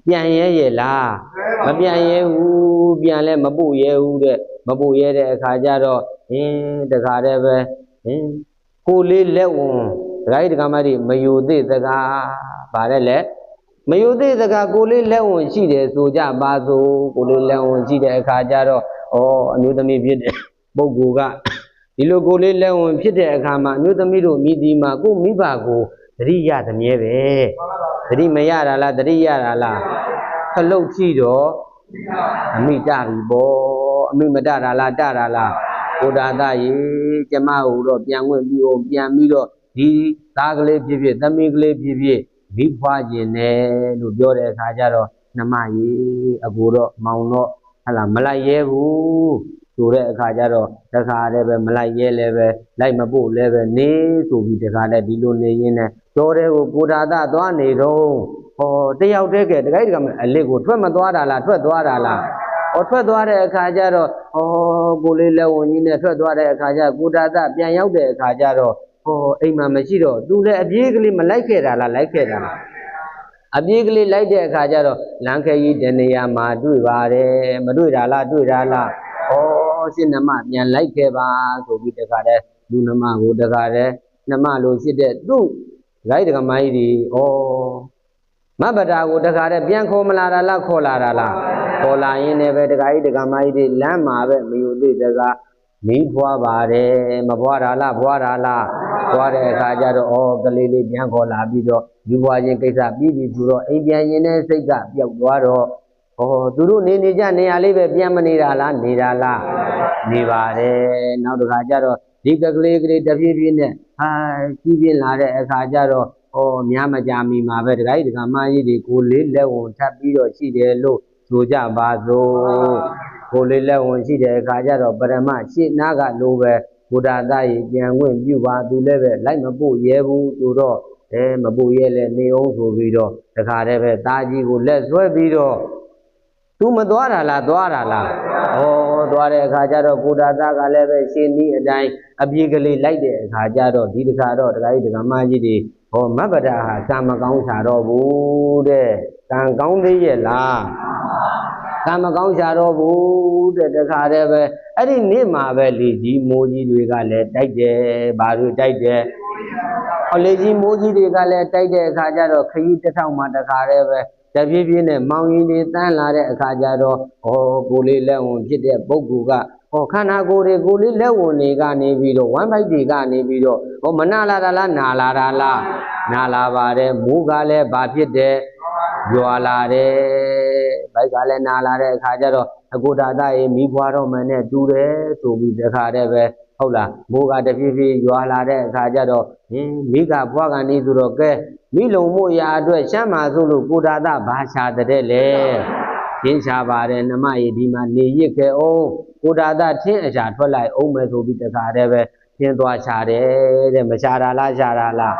ပြန်ရဲ့လားမပြန်ရဲဘူးပြန်လဲမပို့ရဲဘူးတဲ့မပို့ရဲတဲ့အခါကျတော့တခါတည်းပဲကိုလေးလက်ဝန်ဒကာကြီးဒကာမကြီးမယူသေးစကားပါတယ်လေမယူသေးစကားကိုလေးလက်ဝန်ရှိတယ်ဆိုကြပါစို့ကိုလေးလက်ဝန်ရှိတဲ့အခါကျတော့အမျိုးသမီးဖြစ်တဲ့ပုဂ္ဂိုလ်ကဒီလိုကိုလေးလက်ဝန်ဖြစ်တဲ့အခါမှာအမျိုးသမီးတို့မိဒီမှာကိုမိဘကိုသတိရသမြဲပဲသတိမရတာလားသတိရတာလားခလုတ်ကြည့်တော့အမိတပြီပေါ့အမိမတတာလားတတာလားကိုဒါသရေကျမကိုတော့ပြန်ဝင်ပြီးတော့ပြန်ပြီးတော့ဒီသားကလေးဖြစ်ဖြစ်သမီးကလေးဖြစ်ဖြစ်မိဖွားခြင်းနဲ့လို့ပြောတဲ့အခါကျတော့နှမရေအကိုတော့မောင်တော့ဟလာမလိုက်ရဲဘူးဆိုတဲ့အခါကျတော့တခါတည်းပဲမလိုက်ရဲလည်းပဲလိုက်မပို့လည်းပဲနေဆိုပြီးတခါတည်းဒီလိုနေရင်းနဲ့တော်တဲ့ကိုဒါသသွားနေတော့တယောက်တည်းကတခါတည်းကအလစ်ကိုထွက်မသွားတာလားထွက်သွားတာလားထွက်သွားတဲ့အခါကျတော့ကိုလေးလက်ဝင်ကြီးနဲ့ထွက်သွားတဲ့အခါကျကိုဒါသပြန်ရောက်တဲ့အခါကျတော့အိမ်မှာမရှိတော့သူလည်းအပြေးကလေးမလိုက်ခဲ့တာလားလိုက်ခဲ့တာလားအပြေးကလေးလိုက်တဲ့အခါကျတော့လမ်းခဲကြီးတနေရာမှာတွေ့ပါတယ်မတွေ့တာလားတွေ့တာလားရှင်းနှမပြန်လိုက်ခဲ့ပါဆိုပြီးတခါတည်းလူနှမကိုတခါတည်းနှမလိုရှိတဲ့သူ့ဂိုင်းတကမကြီးဒီမပဒါကိုတခါတည်းပြန်ခေါ်မလာတာလားခေါ်လာတာလားခေါ်လာရင်းနဲ့ပဲတခါကြီးတကမကြီးဒီလမ်းမှာပဲမယူသေးတကားမီးဖွာပါတယ်မဖွာတာလားဖွာတာလားဖွာတဲ့အခါကျတော့ကလေးလေးပြန်ခေါ်လာပြီးတော့ဒီဖွာခြင်းကိစ္စပြီးပြီဆိုတော့အိမ်ပြန်ရင်တဲ့စိတ်ကပျောက်သွားတော့သူတို့နေကြနေရာလေးပဲပြန်မနေတာလားနေတာလားနေပါတယ်နောက်တစ်ခါကျတော့ဒီကလေးတဖြည်းဖြည်းနဲ့ကြီးပြင်းလာတဲ့အခါကျတော့ များမကြမီမှာပဲတခါကြီးတခါမကြီးတွေကိုလေးလက်ဝန်ထပ်ပြီးတော့ရှိတယ်လို့ဆိုကြပါစို့ကိုလေးလက်ဝန်ရှိတဲ့အခါကျတော့ပရမရှင်းနာကလိုပဲဘုရားသားကြီးပြန်ဝင်ပြုပါသူလည်းပဲလိုက်မပို့ရဲဘူးဆိုတော့မပို့ရဲလဲနေအောင်ဆိုပြီးတော့တခါတည်းပဲသားကြီးကိုလက်ဆွဲပြီးတော့သူမသွားတာလားသွားတာလားသွားတဲ့အခါကျတော့ဘုရားသားကလည်းပဲရှင်းနည်းအတိုင်းအပြေးကလေးလိုက်တဲ့အခါကျတော့ဒီတခါတော့တခါကြီးတခါမကြီးတွေမဘဒဟာကံမကောင်းချတော့ဘူးတဲ့ကံကောင်းသေးရဲ့လားကံမကောင်းချတော့ဘူးတဲ့တခါတည်းပဲအဲ့ဒီနေ့မှာပဲလေကြီးမိုးကြီးတွေကလည်းတိုက်တယ်ဘာလို့တိုက်တယ်လေကြီးမိုးကြီးတွေကလည်းတိုက်တဲ့အခါကျတော့ခရီးတစ်ထောင်မှတခါတည်းပဲတပြေးပြေးနဲ့မောင်ရင်တွေတန်းလာတဲ့အခါကျတော့ကိုလေးလက်ဝင်ဖြစ်တဲ့ပုဂ္ဂိုလ်ကခန္ဓာကိုယ်တွေကိုလေးလက်ဝင်တွေကနေပြီးတော့ဝမ်းပိုက်တွေကနေပြီးတော့မနာလာတာလားနာလာတာလားနာလာပါတယ်မိုးကလည်းဘာဖြစ်တယ်ရွာလာတယ်ဘိုက်ကလည်းနာလာတဲ့အခါကျတော့အကိုဒါသားရေမိဖွားတော့မှနဲ့တူတယ်ဆိုပြီးတခါတည်းပဲဟုတ်လားမိုးကတဖြည်းဖြည်းရွာလာတဲ့အခါကျတော့မိကဖွားကနေဆိုတော့ကဲမိလုံမှုရာအတွက်ရှမ်းမာဆိုလို့ကိုဒါသားဘာရှာတဲ့လေရှင်းရှာပါတယ်နမရေဒီမှာနေရစ်ခဲ့အောင်ကိုဒါသားထင်းအရှာထွက်လိုက်အောင်မယ်ဆိုပြီးတခါတည်းပဲထင်းသွားရှာတယ်တဲ့မရှာတာလားရှာတာလား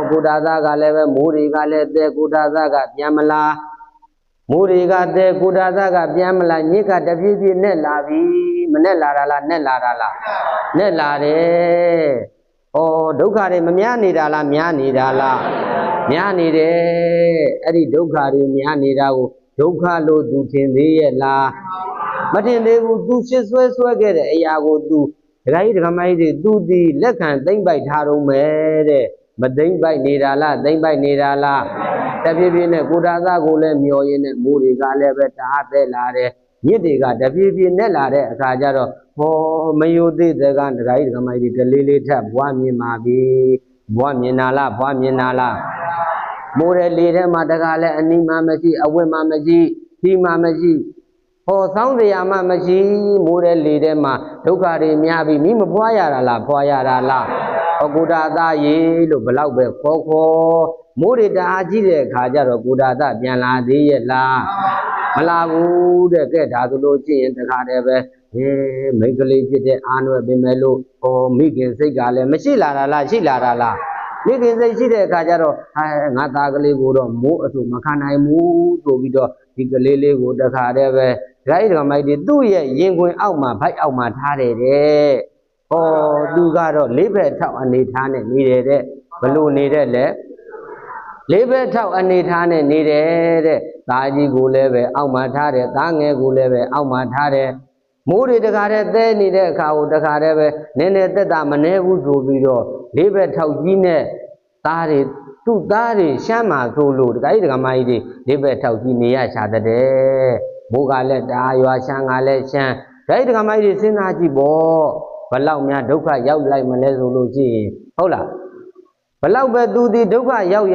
ကိုဒါသားကလည်းပဲမိုးတွေကလည်းတဲကိုဒါသားကပြန်မလားမိုးတွေကတဲကိုဒါသားကပြန်မလားညစ်ကတပြေးပြေးနဲ့လာပြီမနဲ့လာတာလားနဲ့လာတာလားနဲ့လာတယ်ဒုက္ခတွေမများနေတာလားများနေတာလားများနေတယ်အဲ့ဒီဒုက္ခတွေများနေတာကိုဒုက္ခလို့သူထင်သေးရဲ့လားမထင်သေးဘူးသူရှစ်ဆွဲခဲ့တဲ့အရာကိုသူဒကာကြီးဒကာမကြီးတွေသူဒီလက်ခံသိမ့်ပိုက်ထားတော့မယ်တဲ့မသိမ့်ပိုက်နေတာလားသိမ့်ပိုက်နေတာလားတဖြည်းဖြည်းနဲ့ကိုဒါသားကိုလည်းမျောရင်းနဲ့မိုးတွေကလည်းပဲတအားသက်လာတယ်မြစ်တွေကတဖြည်းဖြည်းနဲ့လာတဲ့အခါကျတော့မယိုသေးတဲ့ကဒကာကြီးဒကာမကြီးတွေကလေးလေးထပ်ဘွားမြင်ပါပြီဘွားမြင်တာလားဘွားမြင်တာလားမိုးတဲ့လေထဲမှာတကားလည်းအနီးမှမရှိအဝတ်မှမရှိဒီမှမရှိဆောင်းတရားမှမရှိမိုးတဲ့လေထဲမှာဒုက္ခတွေများပြီးမိမဖွားရတာလားဖွားရတာလားကိုဒါသားရေလို့ဘလောက်ပဲခေါ်မိုးတွေတအားကြီးတဲ့အခါကျတော့ကိုဒါသားပြန်လာသေးရဲ့လားမလာဘူးတဲ့ကဲဒါဆိုလို့ကြည့်ရင်တခါတည်းပဲမိန်းကလေးဖြစ်တဲ့အာနွယ်ပင်မဲ့လို့မိခင်စိတ်ကလည်းမရှိလာတာလားရှိလာတာလားမိခင်စိတ်ရှိတဲ့အခါကျတော့ငါသားကလေးကိုတော့မိုးအဆူမခံနိုင်ဘူးဆိုပြီးတော့ဒီကလေးလေးကိုတခါတည်းပဲဒိုက်တော်မိုက်တွေသူ့ရဲ့ရင်ခွင်အောက်မှာဗိုက်အောက်မှာထားတယ်တဲ့သူကတော့လေးဘက်ထောက်အနေထားနဲ့နေတယ်တဲ့ဘလို့နေတဲ့လဲလေးဘက်ထောက်အနေထားနဲ့နေတယ်တဲ့သားကြီးကိုလည်းပဲအောက်မှာထားတယ်သားငယ်ကိုလည်းပဲအောက်မှာထားတယ်မိုးတွေတခါတည်းသဲနေတဲ့အခါကိုတခါတည်းပဲနည်းနည်းသက်တာမနှဲဘူးဆိုပြီးတော့လေးဘက်ထောက်ကြီးနဲ့သားတွေသူ့သားတွေရှမ်းမှာဆိုလို့တခါကြီးတခါမကြီးတွေလေးဘက်ထောက်ကြီးနေရရှာတဲ့မိုးကလည်းတအားရွာရှမ်းကလည်းရှမ်းတခါကြီးတခါမကြီးတွေစဉ်းစားကြည့်ပေါ့ဘလောက်များဒုက္ခရောက်လိုက်မလဲဆိုလို့ရှိရင်ဟုတ်လားဘလောက်ပဲသူဒီဒုက္ခရောက်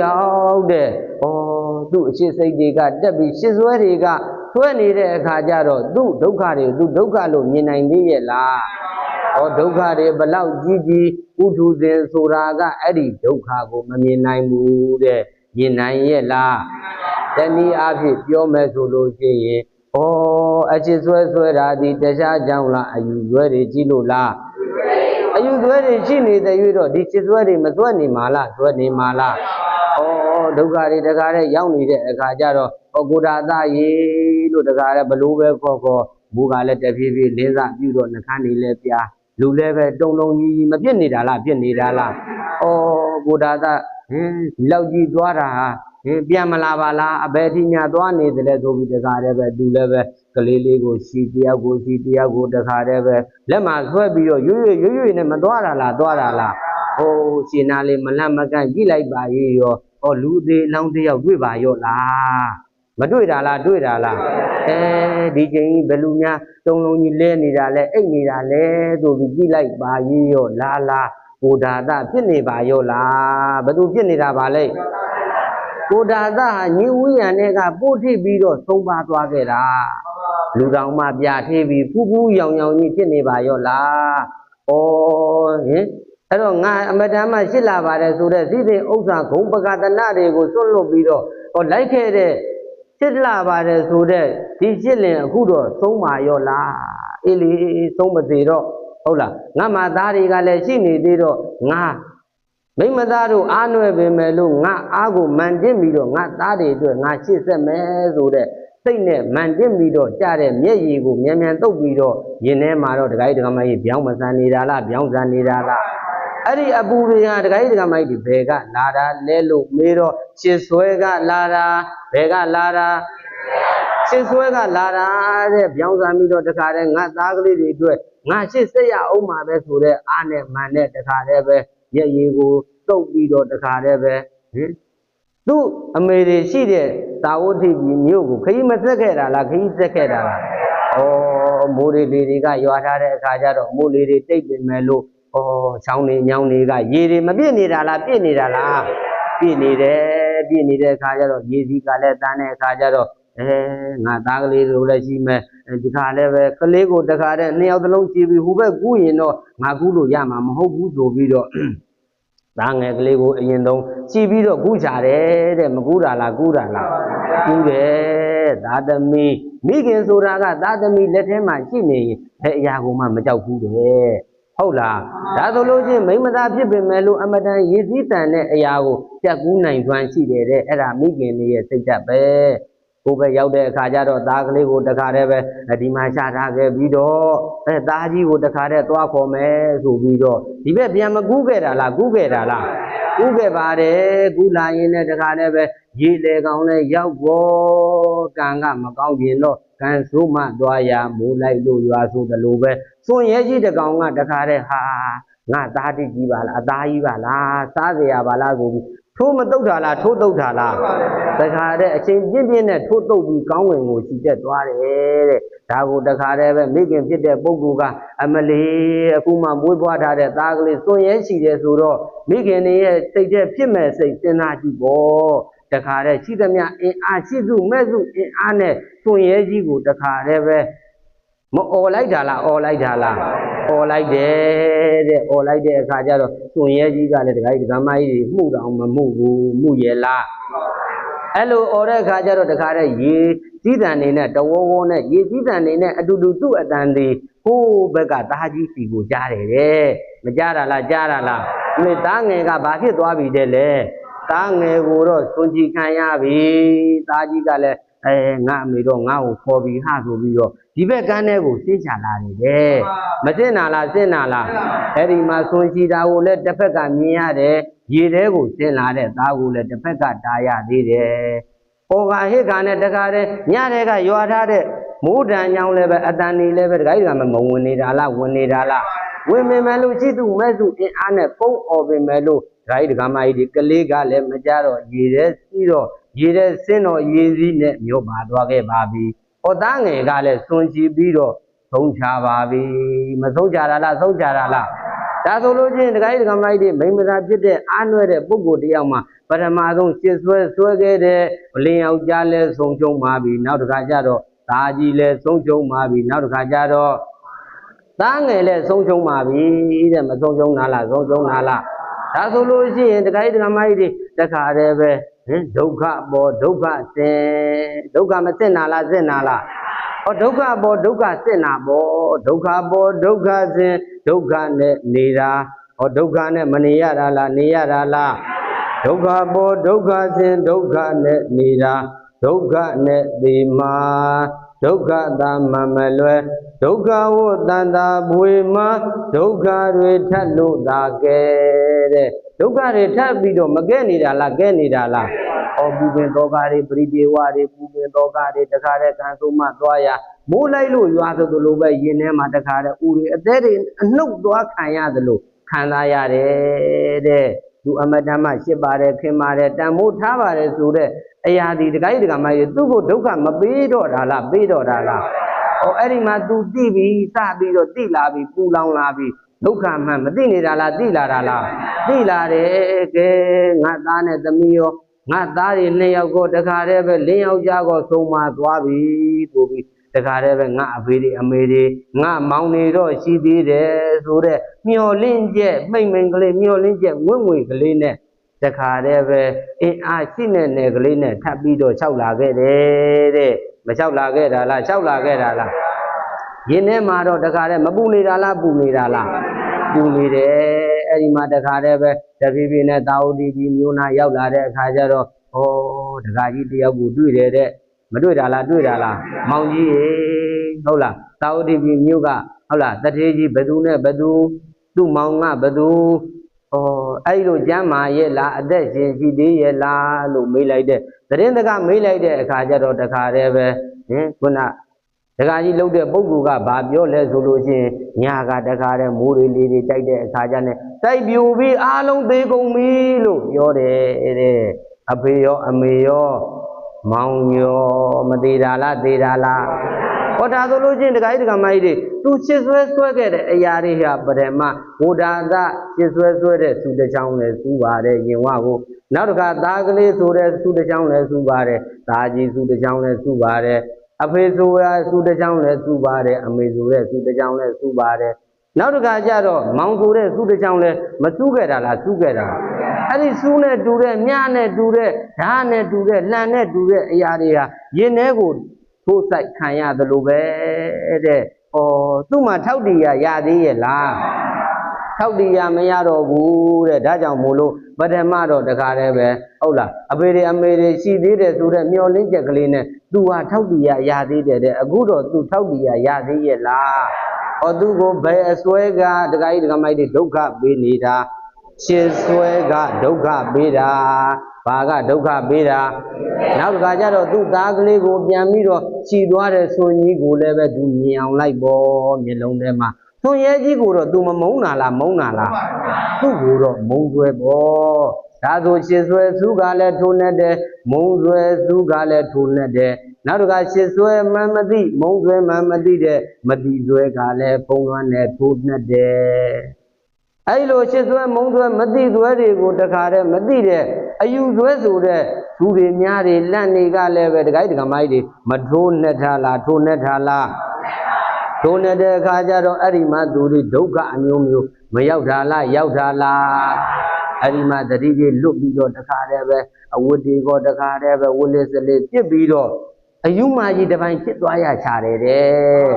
တဲ့သူ့အရှိစိတ်တွေကတက်ပြီးရှစ်ဆွဲတွေကဆွဲနေတဲ့အခါကျတော့သူ့ဒုက္ခတွေသူဒုက္ခလို့မြင်နိုင်သေးရဲ့လားဒုက္ခတွေဘလောက်ကြီးကြီးဥထုဇဉ်ဆိုတာကအဲ့ဒီဒုက္ခကိုမမြင်နိုင်ဘူးတဲ့မြင်နိုင်ရဲ့လားတနည်းအားဖြင့်ပြောမယ်ဆိုလို့ရှိရင်အချစ်ဆွဲတာဒီတခြားကြောင့်လားအယူဆွဲတွေကြီးလို့လားအယူဆွဲတွေရှိနေတဲ့၍တော့ဒီချစ်ဆွဲတွေမဆွဲနေမှာလားဆွဲနေမှာလားဒုက္ခတွေတကားတဲ့ရောက်နေတဲ့အခါကျတော့ကိုဒါသားရေလို့တကားတဲ့ဘလို့ပဲခေါ်မူကလည်းတဖြည်းဖြည်းလင်းစားပြုတော့နှခမ်းနေလဲပြားလူလည်းပဲတုံတုံကြီးမပြစ်နေတာလားပြစ်နေတာလားကိုဒါသားဒီလောက်ကြီးသွားတာဟာပြန်မလာပါလားအဘယ်ထိညာသွားနေတယ်လဲဆိုပြီးတခါတည်းပဲသူလည်းပဲကလေးလေးကိုရှိတယောက်ကိုရှိတယောက်ကိုတခါတည်းပဲလက်မှာဆွဲပြီးတော့ရွရွနဲ့မသွားတာလားသွားတာလားရှင်နာလေးမလန့်မကန့်ကြည့်လိုက်ပါရဲ့ရောလူသေးလောင်းတယောက်တွေ့ပါရောလားမတွေ့တာလားတွေ့တာလားဒီချိန်ကြီးဘယ်လူများတုံလုံးကြီးလဲနေတာလဲအိတ်နေတာလဲဆိုပြီးကြည့်လိုက်ပါရဲ့ရောလားကိုဒါသဖြစ်နေပါရောလားဘယ်သူဖြစ်နေတာပါလဲကိုဒါသဟာညင်ဝိယံနဲ့ကပို့ထိပ်ပြီးတော့သုံးပါသွားခဲ့တာလူတော်မှပြထေးပြီးဖူးဖူးရောင်ရောင်ကြီးဖြစ်နေပါရောလားဟင် အဲ့တော့ငါအမတန်မှရှစ်လာပါတယ်ဆိုတဲ့သိသိဥစ္စာဂုံပကတနာတွေကိုစွန့်လွတ်ပြီးတော့လိုက်ခဲ့တဲ့ရှစ်လာပါတယ်ဆိုတဲ့ဒီရှစ်လင်အခုတော့သုံးပါရောလားအေးလေသုံးမသေးတော့ဟုတ်လားငါမှသားတွေကလည်းရှိနေသေးတော့ငါမိမသားတို့အားနွယ်ပင်မဲ့လို့ငါအားကိုမန်တင်ပြီးတော့ငါသားတွေအတွက်ငါရှစ်ဆက်မယ်ဆိုတဲ့စိတ်နဲ့မန်တင်ပြီးတော့ကြားတဲ့မျက်ရည်ကိုမြန်မြန်တုပ်ပြီးတော့ရင်ထဲမှာတော့ဒကာကြီးဒကာမကြီးပြောင်းမဆန်နေတာလားပြောင်းဆန်နေတာလားအဲ့ဒီအပူတွေဟာဒကာကြီးဒကာမကြီးဘယ်ကလာတာလဲလို့မေးတော့ရှစ်ဆွဲကလာတာဘယ်ကလာတာရှစ်ဆွဲကလာတာတဲ့ပြောင်းဆန်ပြီးတော့တခါတည်းငါသားကလေးတွေအတွက်ငါရှစ်ဆက်ရအောင်မှာပဲဆိုတဲ့အားနဲ့မန်နဲ့တခါတည်းပဲမျက်ရည်ကိုတုပ်ပြီးတော့တခါတည်းပဲသူ့အမေတွေရှိတဲ့သာဝတိကြီးမြို့ကိုခရီးမဆက်ခဲ့တာလားခရီးဆက်ခဲ့တာလားဩမိုးလေးတွေကရွာထားတဲ့အခါကျတော့မိုးလေးတွေတိတ်ပင်မဲ့လို့ဩချောင်းနေညောင်းတွေကရေတွေမပြည့်နေတာလားပြည့်နေတာလားပြည့်နေတယ်ပြည့်နေတဲ့အခါကျတော့ရေစီးကလည်းတန်းတဲ့အခါကျတော့ငါသားကလေးတို့လည်းရှိမဲ့ဒီခါလည်းပဲကလေးကိုတခါတည်းနှစ်ယောက်သလုံးကြည့်ပြီးဟိုဘက်ကူးရင်တော့ငါကူးလို့ရမှာမဟုတ်ဘူးဆိုပြီးတော့သားငယ်ကလေးကိုအရင်ဆုံးကြည့်ပြီးတော့ကူးချတယ်တဲ့မကူးတာလားကူးတာလားကူးတယ်သားသမီးမိခင်ဆိုတာကသားသမီးလက်ထဲမှာရှိနေရင်ဘယ်အရာကိုမှမကြောက်ဘူးတဲ့ဟုတ်လားဒါဆိုလို့ချင်းမိမသားဖြစ်ပင်မဲ့လို့အမတန်ရည်စည်းတန်တဲ့အရာကိုပြတ်ကူးနိုင်စွမ်းရှိတယ်တဲ့အဲ့ဒါမိခင်လေးရဲ့စိတ်ဓာတ်ပဲကိုပဲရောက်တဲ့အခါကျတော့သားကလေးကိုတခါတည်းပဲဒီမှာချထားခဲ့ပြီးတော့သားကြီးကိုတခါတည်းသွားခေါ်မယ်ဆိုပြီးတော့ဒီဘက်ပြန်မကူးခဲ့တာလားကူးခဲ့တာလားကူးခဲ့ပါတယ်ကူးလာရင်လည်းတခါတည်းပဲရေလေကောင်လည်းရောက်ပေါ်ကံကမကောင်းရင်တော့ကံဆိုးမှသွားရမိုးလိုက်လို့ရွာဆိုတယ်လို့ပဲစွန်ရဲကြီးတကောင်ကတခါတည်းဟာငါသားတိကြီးပါလားအသားကြီးပါလားစားเสียပါလားဆိုပြီးထိုးမတုတ်တာလားထိုးတုတ်တာလားတခါတည်းအချိန်ပြင်းပြင်းနဲ့ထိုးတုတ်ပြီးကောင်းဝင်ကိုချီတက်သွားတယ်တဲ့ဒါကိုတခါတည်းပဲမိခင်ဖြစ်တဲ့ပုဂ္ဂိုလ်ကအမလီအခုမှမွေးဖွားထားတဲ့သားကလေးစွန်ရဲရှိတယ်ဆိုတော့မိခင်ရဲ့စိတ်ထဲဖြစ်မဲ့စိတ်စဉ်းစားကြည့်ပေါ့တခါတည်းရှိသမျှအင်အားရှိစုမဲ့စုအင်အားနဲ့စွန်ရဲကြီးကိုတခါတည်းပဲမအော်လိုက်တာလားအော်လိုက်တာလားအော်လိုက်တယ်တဲ့အော်လိုက်တဲ့အခါကျတော့စွန်ရဲကြီးကလည်းဒကာကြီးဒကာမကြီးတွေမှုတောင်မမှုဘူးမှုရဲ့လားအဲ့လိုအော်တဲ့အခါကျတော့တခါတည်းရေစည်းတန်နေနဲ့တဝဝနဲ့ရေစည်းတန်နေနဲ့အတူတူသူ့အတန်တွေဟိုးဘက်ကသားကြီးစီကိုကြားတယ်တဲ့မကြားတာလားကြားတာလားဒီသားငယ်ကဘာဖြစ်သွားပြီတဲ့လေသားငယ်ကိုတော့စွန်ကြည်ခံရပြီသားကြီးကလည်းငါအမေတော့ငါ့ကိုခေါ်ပြီးဟာဆိုပြီးတော့ဒီဘက်ကန်းထဲကိုဆင်းချလာတယ်တဲ့မဆင်းနာလားဆင်းနာလားအဲ့ဒီမှာစွန်ချီတာကိုလည်းတစ်ဖက်ကမြင်ရတယ်ရေထဲကိုဆင်းလာတဲ့သားကိုလည်းတစ်ဖက်ကတားရသေးတယ်။ပေါ်ကဟစ်ကနဲ့တခါတည်းညတဲ့ကရွာထားတဲ့မိုးတန်ညောင်းလည်းပဲအတန်နေလည်းပဲတခါကြီးကမဝင်နေတာလားဝင်နေတာလားဝင်မိမယ်လို့ရှိသူမဲ့စုအင်အားနဲ့ပုံអော်ပင်မယ်လို့ဒကာကြီးဒကာမကြီးဒီကလေးကလည်းမကြတော့ရေထဲစီးတော့ရေထဲဆင်းတော့ရေစည်းနဲ့မြို့ပါသွားခဲ့ပါပြီ။ဟောသားငယ်ကလည်းစွန်ချီပြီးတော့သုံးချပါပြီမသုံးချတာလားသုံးချတာလားဒါဆိုလို့ချင်းဒကာကြီးဒကာမကြီးတွေမိမသားဖြစ်တဲ့အားနွဲ့တဲ့ပုဂ္ဂိုလ်တယောက်မှာပထမဆုံးရှစ်ဆွဲခဲ့တဲ့လင်းယောက်ျားလဲဆုံးချုံပါပြီနောက်တစ်ခါကျတော့သားကြီးလဲဆုံးချုံပါပြီနောက်တစ်ခါကျတော့သားငယ်လဲဆုံးချုံပါပြီတဲ့မဆုံးချုံနာလားဆုံးချုံနာလားဒါဆိုလို့ရှိရင်ဒကာကြီးဒကာမကြီးတွေတခါတည်းပဲဒုက္ခပေါ်ဒုက္ခဆင်းဒုက္ခမဆင်းနာလားဆင်းနာလားဟောဒုက္ခပေါ်ဒုက္ခဆင်းနာပေါ်ဒုက္ခပေါ်ဒုက္ခဆင်းဒုက္ခနဲ့နေတာဟောဒုက္ခနဲ့မနေရတာလားနေရတာလားဒုက္ခပေါ်ဒုက္ခဆင်းဒုက္ခနဲ့နေတာဒုက္ခနဲ့ဒီမှာဒုက္ခသာမလွယ်ဒုက္ခဝတ္တန္တာဘွေမှာဒုက္ခတွေထပ်လို့သာကဲတဲ့ဒုက္ခတွေထပ်ပြီးတော့မကဲနေတာလားကဲနေတာလားဟောပူပင်သောကတွေပရိဒေဝတွေပူပင်သောကတွေတခါတည်းကံဆုံးမှသွားရမိုးလိုက်လို့ရွာသလိုပဲရင်ထဲမှာတခါတည်းဥတွေအသေးတွေအနှုတ်သွားခံရသလိုခံစားရတယ်တဲ့သူအမတန်မှရှစ်ပါတယ်ခင်ပါတယ်တန်မိုးထားပါတယ်ဆိုတဲ့အရာဒီတခါကြီးတခါမကြီးသူ့ကိုဒုက္ခမပေးတော့တာလားပေးတော့တာလားဟောအဲ့ဒီမှာသူသိပြီးစပြီးတော့သိလာပြီးပူလောင်လာပြီးဒုက္ခမှန်မသိနေတာလားသိလာတာလားသိလာတယ်ကဲငါသားနဲ့သမီးရောငါသားတွေနှစ်ယောက်ကိုတခါတည်းပဲလင်းယောက်ျားကိုဆုံးမသွားပြီဆိုပြီး တခါတည်းပဲငါအဖေတွေအမေတွေငါမောင်နေတော့ရှိသေးတယ်ဆိုတဲ့မျောလင့်ချက်မိမ့်မိန်ကလေးမျောလင့်ချက်ငွေ့ငွေကလေးနဲ့တခါတည်းပဲအင်းအားရှိတဲ့နယ်ကလေးနဲ့ထပ်ပြီးတော့လျှောက်လာခဲ့တယ်တဲ့မလျှောက်လာခဲ့တာလားလျှောက်လာခဲ့တာလားရင်ထဲမှာတော့တခါတည်းမပူနေတာလားပူနေတာလားပူနေတယ်အဲ့ဒီမှာတခါတည်းပဲတဖြည်းဖြည်းနဲ့တာဝတိကြီးမျိုးနာရောက်လာတဲ့အခါကျတော့ဩတခါကြီးတယောက်ကိုတွေ့တယ်တဲ့မတွေ့တာလားတွေ့တာလားမောင်ကြီးရေဟုတ်လားတာဝတိကြီးမျိုးကဟုတ်လားတထေးကြီးဘသူနဲ့ဘသူသူ့မောင်ကဘသူအဲ့လိုကျမ်းမာရဲ့လားအသက်ရှင်ရှိသေးရဲ့လားလို့မေးလိုက်တဲ့သတင်းတကမေးလိုက်တဲ့အခါကျတော့တခါတည်းပဲခုနတခါကြီးလှုပ်တဲ့ပုဂ္ဂိုလ်ကဘာပြောလဲဆိုလို့ရှိရင်ညာကတခါတည်းမိုးတွေလေးတွေတိုက်တဲ့အခါကျနဲ့တိုက်ပြူပြီးအားလုံးသေးကုန်ပြီလို့ပြောတယ်တဲ့အဖေရောအမေရောမောင်ရောမသေးတာလားသေးတာလားဟောဒါဆိုလို့ချင်းတခါကြီးတခါမကြီးတွေသူရှစ်ဆွဲခဲ့တဲ့အရာတွေဟာပရမဘုဒ္ဓသာရှစ်ဆွဲတဲ့သူတစ်ချောင်းနဲ့စူးပါတယ်ယင်ဝကိုနောက်တစ်ခါသားကလေးဆိုတဲ့သူတစ်ချောင်းနဲ့စူးပါတယ်သားကြီးသူတစ်ချောင်းနဲ့စူးပါတယ်အဖေဆိုရသူတစ်ချောင်းနဲ့စူးပါတယ်အမေဆိုတဲ့သူတစ်ချောင်းနဲ့စူးပါတယ်နောက်တစ်ခါကျတော့မောင်ဆိုတဲ့သူတစ်ချောင်းနဲ့မစူးခဲ့တာလားစူးခဲ့တာအဲ့ဒီစူးနဲ့တူတဲ့မြနဲ့တူတဲ့ဓာတ်နဲ့တူတဲ့လှန်နဲ့တူတဲ့အရာတွေဟာရင်ထဲကိုထိုးဆိုင်ခံရတယ်လို့ပဲတဲ့သူ့မှာထောက်တည်ရသေးရဲ့လားထောက်တည်ရမရတော့ဘူးတဲ့ဒါကြောင့်မို့လို့ပထမတော့တခါတည်းပဲဟုတ်လားအဖေတွေအမေတွေရှိသေးတယ်ဆိုတဲ့မျောလင်းချက်ကလေးနဲ့သူဟာထောက်တည်ရသေးတယ်တဲ့အခုတော့သူထောက်တည်ရသေးရဲ့လားသူကိုဘယ်အစွဲကတခါကြီးတခါမိုက်တွေဒုက္ခပေးနေတာရှင်းစွဲကဒုက္ခပေးတာဘာကဒုက္ခပေးတာနောက်တစ်ခါကျတော့သူ့သားကလေးကိုပြန်ပြီးတော့ခြိသွားတဲ့ဆွန်ကြီးကိုလည်းပဲသူမြင်အောင်လိုက်ပေါ့မျက်လုံးထဲမှာဆွန်ရဲကြီးကိုတော့သူမမုန်းတာလားမုန်းတာလားသူ့ကိုတော့မုန်းဆွဲပေါ့ဒါဆိုရှင်းစွဲသူကလည်းထိုးနေတယ်မုန်းဆွဲသူကလည်းထိုးနေတယ်နောက်တစ်ခါရှင်းစွဲမှမသိမုန်းဆွဲမှမသိတဲ့မတိဆွဲကလည်းပုံလွှမ်းနဲ့ထိုးနေတယ်အဲ့လိုရှစ်ဆွဲမုံဆွဲမသိဆွဲတွေကိုတခါတည်းမသိတဲ့အယူဆွဲဆိုတဲ့သူတွေများတွေလန့်နေကလည်းပဲတခိုင်းတကမိုက်တွေမထိုးနဲ့ထားလားထိုးနဲ့ထားလားထိုးနေတဲ့အခါကျတော့အဲ့ဒီမှာသူတွေဒုက္ခအမျိုးမျိုးမရောက်တာလားရောက်တာလားအဲ့ဒီမှာတတိကြီးလွတ်ပြီးတော့တခါတည်းပဲအဝတ်တွေကိုတခါတည်းပဲဝတ်လေးစလေးပြစ်ပြီးတော့အယူမကြီးတစ်ပိုင်းဖြစ်သွားရချတယ်တဲ့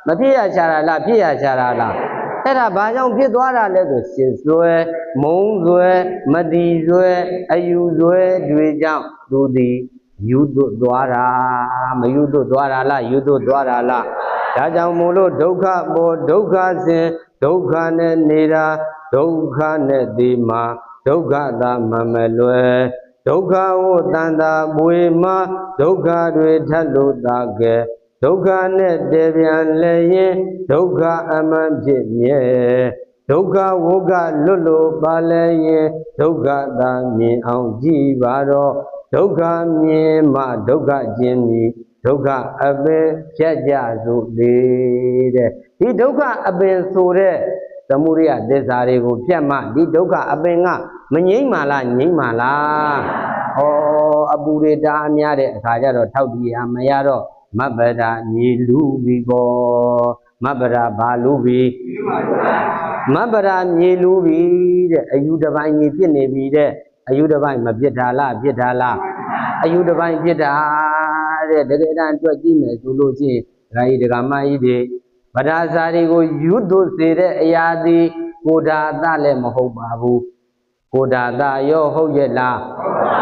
မဖြစ်ရချတာလားဖြစ်ရချတာလားအဲ့ဒါဘာကြောင့်ဖြစ်သွားတာလဲဆိုရှင်းဆွဲမုံဆွဲမတိဆွဲအယူဆွဲတွေကြောင့်သူသည်ယူသွတ်သွားတာမယူသွတ်သွားတာလားယူသွတ်သွားတာလားဒါကြောင့်မို့လို့ဒုက္ခပေါ်ဒုက္ခစဉ်ဒုက္ခနဲ့နေတာဒုက္ခနဲ့ဒီမှာဒုက္ခသာမမလွယ်ဒုက္ခဝတန်တာပွေမှာဒုက္ခတွေထပ်လို့သာကဲဒုက္ခနဲ့တည်ပြန်လဲရင်ဒုက္ခအမှန်ဖြစ်မြဲဒုက္ခဝကလွတ်လို့ပါလဲရင်ဒုက္ခသာမြင်အောင်ကြည်ပါတော့ဒုက္ခမြင်မှဒုက္ခကျင်သည်ဒုက္ခအပင်ဖြတ်ကြစို့သေးတဲ့ဒီဒုက္ခအပင်ဆိုတဲ့သမုဒိယသစ္စာတွေကိုဖြတ်မှဒီဒုက္ခအပင်ကမငြိမ့်ပါလားငြိမ့်ပါလားအပူတွေတားများတဲ့အခါကျတော့ထောက်တည်ရမရတော့မပ္ပရာညီလူပြီပေါ်မပ္ပရာဘာလူပြီမပ္ပရာညီလူပြီတဲ့အယူတစ်ပိုင်းညီဖြစ်နေပြီတဲ့အယူတစ်ပိုင်းမဖြစ်တာလားဖြစ်တာလားအယူတစ်ပိုင်းဖြစ်တာတဲ့တကယ်တမ်းအတွက်ကြည့်မယ်ဆိုလို့ချင်းဒကာကြီးဒကာမကြီးတွေဗဒာစာတွေကိုယူသွစေတဲ့အရာသည်ကိုဓာအသလည်းမဟုတ်ပါဘူးကိုဓာအသရောဟုတ်ရဲ့လား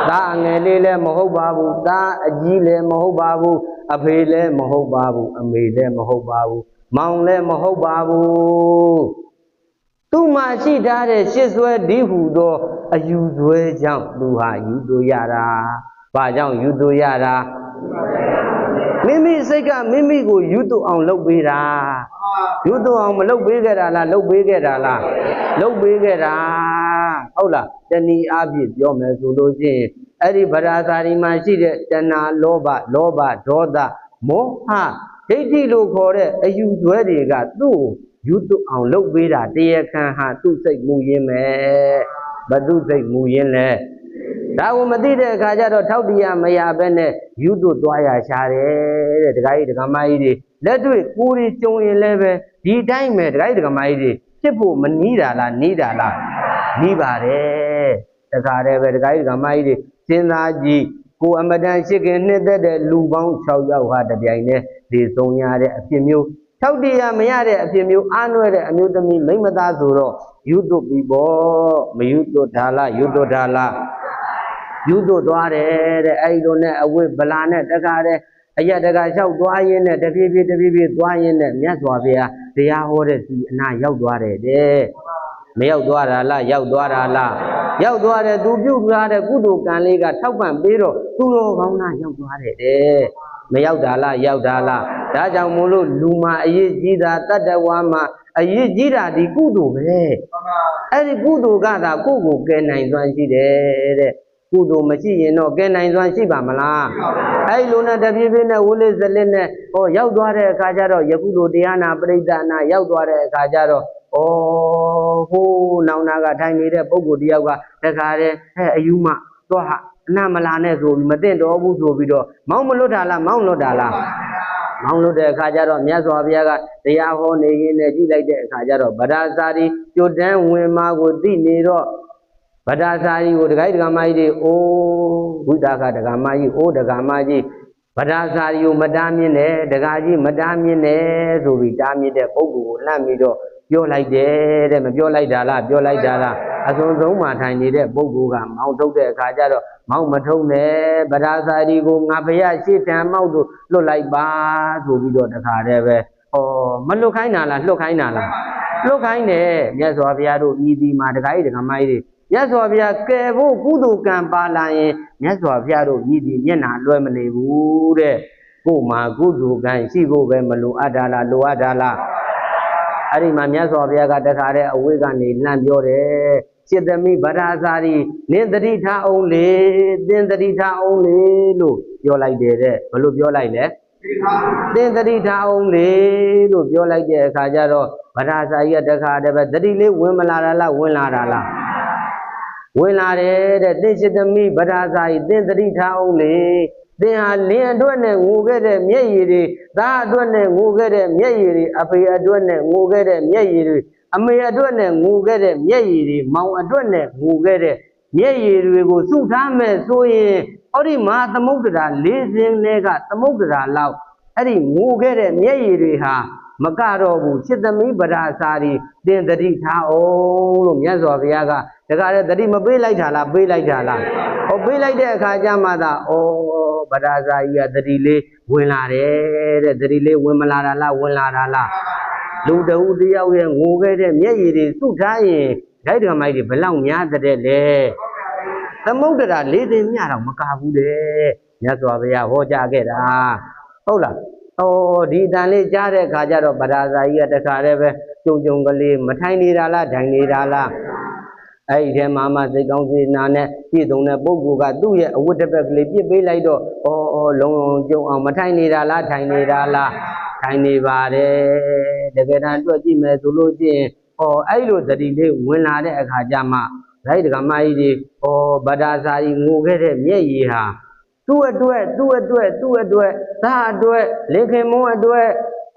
သားအငယ်လေးလည်းမဟုတ်ပါဘူးသားအကြီးလည်းမဟုတ်ပါဘူးအဖေလည်းမဟုတ်ပါဘူးအမေလည်းမဟုတ်ပါဘူးမောင်လည်းမဟုတ်ပါဘူးသူ့မှာရှိထားတဲ့ရှစ်ဆွဲဒီဟုသောအယူဆွဲကြောင့်သူဟာယူသွရတာဘာကြောင့်ယူသွရတာမိမိစိတ်ကမိမိကိုယူသွအောင်လုပ်ပေးတာယူသွအောင်မလုပ်ပေးခဲ့တာလားလုပ်ပေးခဲ့တာလားလုပ်ပေးခဲ့တာဟုတ်လားတဏီအပြည့်ပြောမယ်ဆိုလို့ချင်းအဲ့ဒီဗရာသာရီမှာရှိတဲ့တဏှာလောဘဒေါသမောဟဒိဋ္ဌိလို့ခေါ်တဲ့အယူဆွဲတွေကသူ့ယူသွအောင်လုပ်ပေးတာတရားခံဟာသူ့စိတ်မူရင်းပဲဘသူစိတ်မူရင်းလဲ ဒါကိုမသိတဲ့အခါကျတော့ထောက်တရားမရဘဲနဲ့ယူသွသွားရရှာတယ်တဲ့ဒကာကြီးဒကာမကြီးတွေလက်တွေ့ကိုယ်ကြီးကြုံရင်လည်းပဲဒီတိုင်းပဲဒကာကြီးဒကာမကြီးတွေဖြစ်ဖို့မနီးတာလားနီးတာလားနီးပါတယ်တခါတည်းပဲဒကာကြီးဒကာမကြီးတွေစဉ်းစားကြည့်ကိုအမတန်ရှိခင်နှစ်သက်တဲ့လူပေါင်း6ယောက်ဟာတပြိုင်တည်းဒီဆုံးရတဲ့အဖြစ်မျိုးထောက်တရားမရတဲ့အဖြစ်မျိုးအားနွဲ့တဲ့အမျိုးသမီးမိမသားဆိုတော့ယူသွပြီပေါ့မယူသွဒါလားယူသွဒါလားယူသွသွားတယ်တဲ့အဲ့လိုနဲ့အဝိဗလာနဲ့တခါတည်းအရတကလျှောက်သွားရင်းနဲ့တဖြည်းဖြည်းသွားရင်းနဲ့မြတ်စွာဘုရားတရားဟောတဲ့ဒီအနာရောက်သွားတယ်တဲ့မရောက်သွားတာလားရောက်သွားတာလားရောက်သွားတယ်သူပြုတ်သွားတဲ့ကုသိုလ်ကံလေးကထောက်ပံ့ပေးတော့သူတော်ကောင်းသားရောက်သွားတယ်တဲ့မရောက်တာလားရောက်တာလားဒါကြောင့်မို့လို့လူမှာအရေးကြီးတာတတ္တဝါမှာအရေးကြီးတာဒီကုသိုလ်ပဲအဲ့ဒီကုသိုလ်ကသာကိုယ့်ကိုကယ်နိုင်စွမ်းရှိတယ်တဲ့ကုသိုလ်မရှိရင်တော့ကဲနိုင်စွမ်းရှိပါမလားအဲ့လိုနဲ့တဖြည်းဖြည်းနဲ့ဝိလိစလစ်နဲ့ဟောရောက်သွားတဲ့အခါကျတော့ယခုလိုတရားနာပရိသနာရောက်သွားတဲ့အခါကျတော့ဩဟိုးနောင်နာကထိုင်နေတဲ့ပုဂ္ဂိုလ်တယောက်ကတခါတည်းအယူမသွားဟာအနာမလာနဲ့ဆိုပြီးမသိတော့ဘူးဆိုပြီးတော့မောင်းမလွတ်တာလားမောင်းလွတ်တာလားမောင်းလွတ်တဲ့အခါကျတော့မြတ်စွာဘုရားကတရားဟောနေရင်းနဲ့ကြည့်လိုက်တဲ့အခါကျတော့ဗဒ္ဒစာရီကျွတ်တန်းဝင်မာကိုသိနေတော့ဗဒ္ဒစာရီကိုဒကာကြီးဒကာမကြီးတွေအိုးဝိဒါကဒကာမကြီးအိုးဒကာမကြီးဗဒ္ဒစာရီကိုမတားမြင်နဲ့ဒကာကြီးမတားမြင်နဲ့ဆိုပြီးတားမြစ်တဲ့ပုဂ္ဂိုလ်ကိုလှမ်းပြီးတော့ပြောလိုက်တယ်တဲ့မပြောလိုက်တာလားပြောလိုက်တာလားအစွန်ဆုံးမှထိုင်နေတဲ့ပုဂ္ဂိုလ်ကမောင်းထုတ်တဲ့အခါကျတော့မောင်းမထုတ်နဲ့ဗဒ္ဒစာရီကိုငါဘုရားရှေ့တန်မောက်တို့လွတ်လိုက်ပါဆိုပြီးတော့တခါတည်းပဲဟောမလွတ်ခိုင်းတာလားလွတ်ခိုင်းတာလားလွတ်ခိုင်းတယ်မြတ်စွာဘုရားတို့ဤဒီမှာဒကာကြီးဒကာမကြီးတွေမြတ်စွာဘုရားကယ်ဖို့ကုသိုလ်ကံပါလာရင်မြတ်စွာဘုရားတို့ဤဒီမျက်နှာလွှဲမနေဘူးတဲ့ကို့မှာကုသိုလ်ကံရှိဖို့ပဲမလိုအပ်တာလားလိုအပ်တာလားအဲ့ဒီမှာမြတ်စွာဘုရားကတခါတည်းအဝိကနေလှမ်းပြောတယ်จิตသမီးဗဒ္ဒစာရီနင်းတတိထားအောင်လေသင်တတိထားအောင်လေလို့ပြောလိုက်တယ်တဲ့ဘယ်လိုပြောလိုက်လဲသင်တတိထားအောင်လေလို့ပြောလိုက်တဲ့အခါကျတော့ဗဒ္ဒစာရီကတခါတည်းပဲတတိလေးဝင်မလာတာလားဝင်လာတာလားဝင်လာတယ်တဲ့သင်จิตသမီးဗဒ္ဒစာရီသင်တတိထားအောင်လေသင်ဟာလင်းအတွက်နဲ့ငိုခဲ့တဲ့မျက်ရည်တွေသားအတွက်နဲ့ငိုခဲ့တဲ့မျက်ရည်တွေအဖေအတွက်နဲ့ငိုခဲ့တဲ့မျက်ရည်တွေအမေအတွက်နဲ့ငိုခဲ့တဲ့မျက်ရည်တွေမောင်အတွက်နဲ့ငိုခဲ့တဲ့မျက်ရည်တွေကိုစုထားမယ်ဆိုရင်ဟောဒီမှာသမုဒ္ဒရာ၄စင်းတွေကသမုဒ္ဒရာလောက်အဲ့ဒီငိုခဲ့တဲ့မျက်ရည်တွေဟာမကတော့ဘူးจิตသမီးဗဒ္ဒစာရီသင်တတိထားအောင်လို့မြတ်စွာဘုရားကတခါတည်းတတိမပေးလိုက်တာလားပေးလိုက်တာလားဟောပေးလိုက်တဲ့အခါကျမှသာဩဗဒ္ဒစာရီကတတိလေးဝင်လာတယ်တဲ့တတိလေးဝင်မလာတာလားဝင်လာတာလားလူတဦးတယောက်ရဲ့ငိုခဲ့တဲ့မျက်ရည်တွေစုထားရင်ဒိုက်တော်မိုက်တွေဘလောက်များတဲ့လေသမုဒ္ဒရာ၄သိန်းမြတော့မကဘူးတဲ့မြတ်စွာဘုရားဟောကြားခဲ့တာဟုတ်လားဒီတန်လေးကြားတဲ့ခါကျတော့ဗဒ္ဒစာကြီးကတခါတည်းပဲကြုံကလေးမထိုင်နေတာလားထိုင်နေတာလားအဲ့ဒီထဲမှာမှစိတ်ကောင်းစေနာနဲ့ပြည့်စုံတဲ့ပုဂ္ဂိုလ်ကသူ့ရဲ့အဝတ်တစ်ပတ်ကလေးပြစ်ပေးလိုက်တော့လုံးလုံးကြုံအောင်မထိုင်နေတာလားထိုင်နေတာလားထိုင်နေပါတယ်တကယ်တမ်းတွေ့ကြည့်မယ်ဆိုလို့ချင်းအဲ့လိုသတိလေးဝင်လာတဲ့အခါကျမှဒိုက်ဒကမကြီးတွေဗဒ္ဒစာရီငိုခဲ့တဲ့မျက်ရည်ဟာသူ့အတွက်သားအတွက်လင်ခင်မုန်းအတွက်